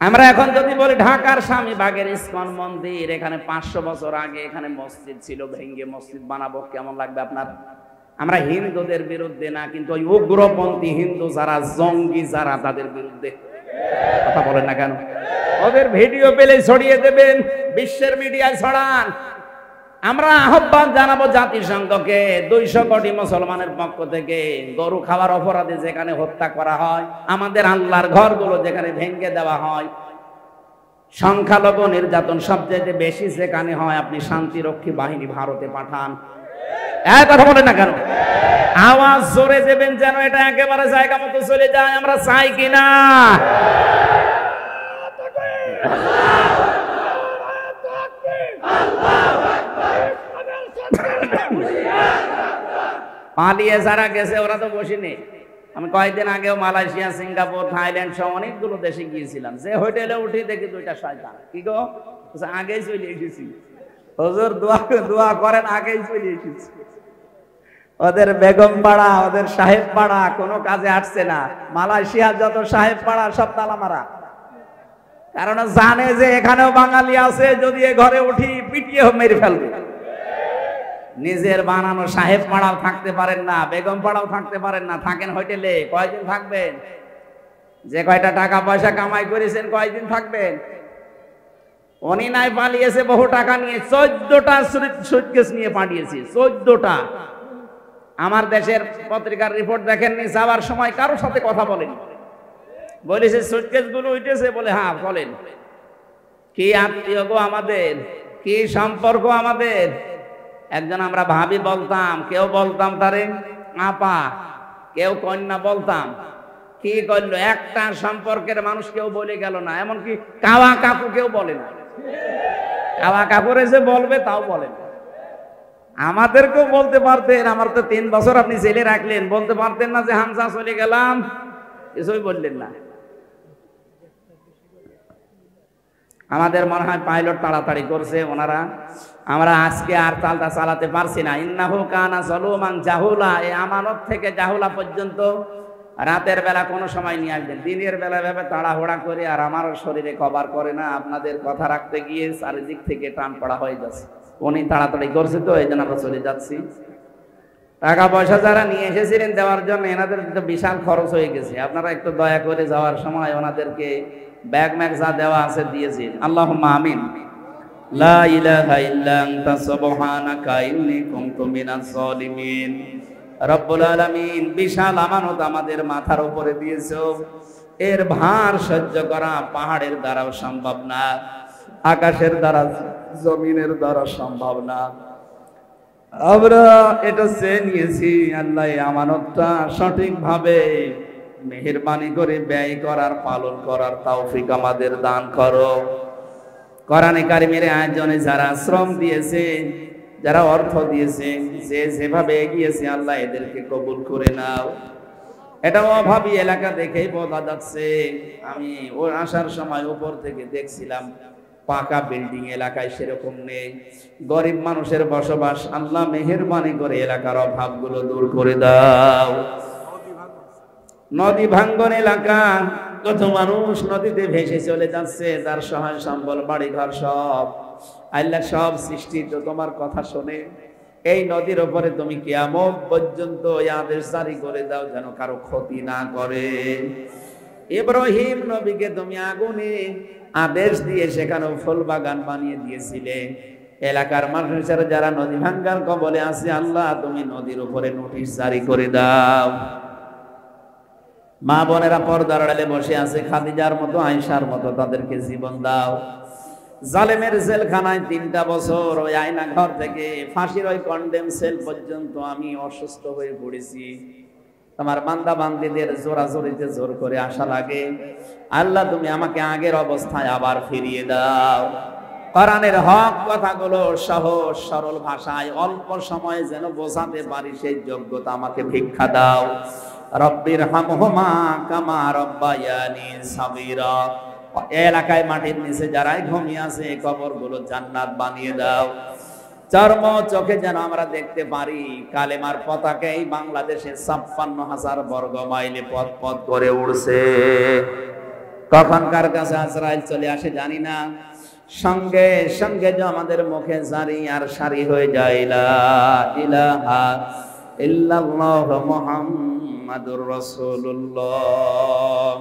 আমরা এখন যদি বলি ঢাকার স্বামীবাগের ইসকন মন্দির, এখানে 500 বছর আগে এখানে মসজিদ ছিল, ভেঙ্গে মসজিদ বানাবো, কেমন লাগবে আপনার? আমরা হিন্দুদের বিরুদ্ধে না, কিন্তু ওই উগ্রপন্থী হিন্দু যারা, জঙ্গি যারা, তাদের বিরুদ্ধে। কথা বলেন না কেন? ওদের ভিডিও পেলে ছড়িয়ে দেবেন, বিশ্বের মিডিয়ায় ছড়ান। আমরা আহ্বান জানাবো জাতিসংঘকে, 200 কোটি মুসলমানের পক্ষ থেকে গরু খাওয়ার অপরাধে যেখানে হত্যা করা হয়, আমাদের আল্লাহর ঘরগুলো যেখানে ভেঙে দেওয়া হয়, সংখ্যালঘু নির্যাতন সবচেয়ে বেশি যেখানে হয়, আপনি শান্তিরক্ষী বাহিনী ভারতে পাঠান। কথা বলেন না কেন? আওয়াজ জোরে দেবেন যেন এটা একেবারে জায়গা মতো চলে যায়। আমরা চাই কিনা? পালিয়ে যারা গেছে ওরা তো বসেনি। আমি কয়েকদিন আগেও মালয়েশিয়া, সিঙ্গাপুর, থাইল্যান্ড সহ অনেকগুলো দেশে গিয়েছিলাম। যে হোটেলে উঠি দেখি 2টা শয়তান। কি গো, আগেই চলে এসেছি, হুজুর দোয়া করেন, আগেই চলে এসেছি। ওদের বেগম পাড়া, ওদের সাহেব পাড়া কোনো কাজে আসছে না। মালয়েশিয়ার যত সাহেব পাড়া সব তালা মারা। কারণ জানে যে এখানেও বাঙালি আছে, যদি এ ঘরে উঠি পিটিয়ে মেরে ফেলবে। নিজের বানানো সাহেব পাড়াও থাকতে পারেন না, বেগম পাড়াও থাকতে পারেন না, থাকেন হোটেলে। কয়দিন থাকবেন? যে কয়টা টাকা পয়সা কামাই করেছেন কয়দিন থাকবেন? উনি নাই পালিয়েছে বহু টাকা নিয়ে, 14টা সুটকেস নিয়ে পাঠিয়েছে, 14টা। আমার দেশের পত্রিকার রিপোর্ট দেখেননি, যাওয়ার সময় কারোর সাথে কথা বলেনি, বলেছে সুটকেস গুলো উঠেছে বলে হ্যাঁ বলেন। কি আত্মীয় গো আমাদের, কি সম্পর্ক আমাদের। একজন আমরা ভাবি বলতাম, কেউ বলতাম তারে আপা, কেউ কন্যা বলতাম। কি করলো, একটা সম্পর্কের মানুষ কেউ বলে গেল না, এমনকি কাওয়া কাকু কেউ বলে না। কাওয়া কাকুর এসে বলবে তাও বলে না। আমাদেরকেও বলতে পারতেন, আমার তো 3 বছর আপনি জেলে রাখলেন, বলতে পারতেন না যে হামজা চলে গেলাম? কিছুই বললেন না। আমাদের মনে হয় পাইলট তাড়াতাড়ি করছে ওনারা, আমরা আজকে আর তালটা চালাতে পারছি না। ইন্নাহু কানা যালুমান জাহুলা, এই আমানত থেকে জাহুলা পর্যন্ত রাতের বেলা কোনো সময় নিয়ে আসবেন, দিনের বেলা ভাবে তাড়াহুড়া করে, আর আমার শরীরে কভার করে না। আপনাদের কথা রাখতে গিয়ে চারিদিক থেকে টান পড়া হয়ে যাচ্ছে। উনি তাড়াতাড়ি করছে তো এই জন্য আমরা চলে যাচ্ছি। টাকা পয়সা যারা নিয়ে এসেছিলেন দেওয়ার জন্য, এনাদের তো বিশাল খরচ হয়ে গেছে। আপনারা একটু দয়া করে যাওয়ার সময় ওনাদেরকে ব্যাগ ম্যাগ যা দেওয়া আছে দিয়েছি। আল্লাহুম্মা আমিন। লা ইলাহা ইল্লা আনতা সুবহানাকা ইন্নী কুনতু মিনাজ জালিমিন। রব্বুল আলামিন, বিশাল আমানত আমাদের মাথার উপরে দিয়েছো, এর ভার সহ্য করা পাহাড়ের দ্বারাও সম্ভব না, আকাশের দ্বারা জমিনের দ্বারা সম্ভব না। আমরা এটা চেয়ে নিয়েছি, আল্লাহ এই আমানতটা সঠিকভাবে মেহেরবানি করে ব্যয় করার, পালন করার তৌফিক আমাদের দান করো। কোরআনে কারিমের আয়োজনে যারা শ্রম দিয়েছে, যারা অর্থ দিয়েছে, যে যেভাবে এগিয়েছে, আল্লাহ এদেরকে কবুল করে নাও। এটা অভাবী এলাকা দেখেই বোঝা যাচ্ছে। আমি ওর আসার সময় উপর থেকে দেখছিলাম, পাকা বিল্ডিং এলাকায় সেরকম নেই, গরিব মানুষের বসবাস। আল্লাহ মেহেরবানি করে এলাকার অভাবগুলো দূর করে দাও। নদী ভাঙ্গন এলাকা, কত মানুষ নদীতে ভেসে চলে যাচ্ছে, তার সহায় সম্বল বাড়ি ঘর সব। আল্লাহ সব সৃষ্টি তো তোমার কথা শোনে। এই নদীর উপরে তুমি কিয়ামত পর্যন্ত এই আদেশ জারি করে দাও যেন কারো ক্ষতি না করে। ইব্রাহিম নবীকে তুমি আগুনে আদেশ দিয়ে সেখানে ফুল বাগান বানিয়ে দিয়েছিলে। এলাকার মানুষের যারা নদী ভাঙ্গার কবলে আছে, আল্লাহ তুমি নদীর উপরে নোটিশ জারি করে দাও। মা বোনেরা পর্দার আড়ালে বসে আছে, খাদিজার মতো, আয়েশার মতো, তাদেরকে জীবন দাও। জালেমের জেলখানায় 3টা বছর, ওই আয়না ঘর থেকে ফাঁসির ওই কন্ডেম সেল পর্যন্ত আমি অসুস্থ হয়ে পড়েছি। তোমার বান্দা বান্দীদের জোরাজোরিতে জোর করে আসা লাগে। আল্লাহ তুমি আমাকে আগের অবস্থায় আবার ফিরিয়ে দাও। কোরআনের হক কথাগুলো সহজ সরল ভাষায় অল্প সময়ে যেন বোঝাতে পারি, সেই যোগ্যতা আমাকে ভিক্ষা দাও। রব্বির হামহুমা কামা রব্বায়ানি সাগীরা। এলাকায় মাটির নিচে যারাই ঘুমিয়ে আছে, কবরগুলো জান্নাত বানিয়ে দাও। চর্ম চোখে যেন আমরা দেখতে পারি কালেমার পতাকা এই বাংলাদেশে 56,000 বর্গ মাইলে পথ পথ করে উড়ছে। কখন কার কাছে আজরাইল চলে আসে জানি না, সঙ্গে সঙ্গে যে আমাদের মুখে জারি আর সারি হয়ে যায়, লা ইলাহা ইল্লাল্লাহু মুহাম্মাদুর রাসূলুল্লাহ।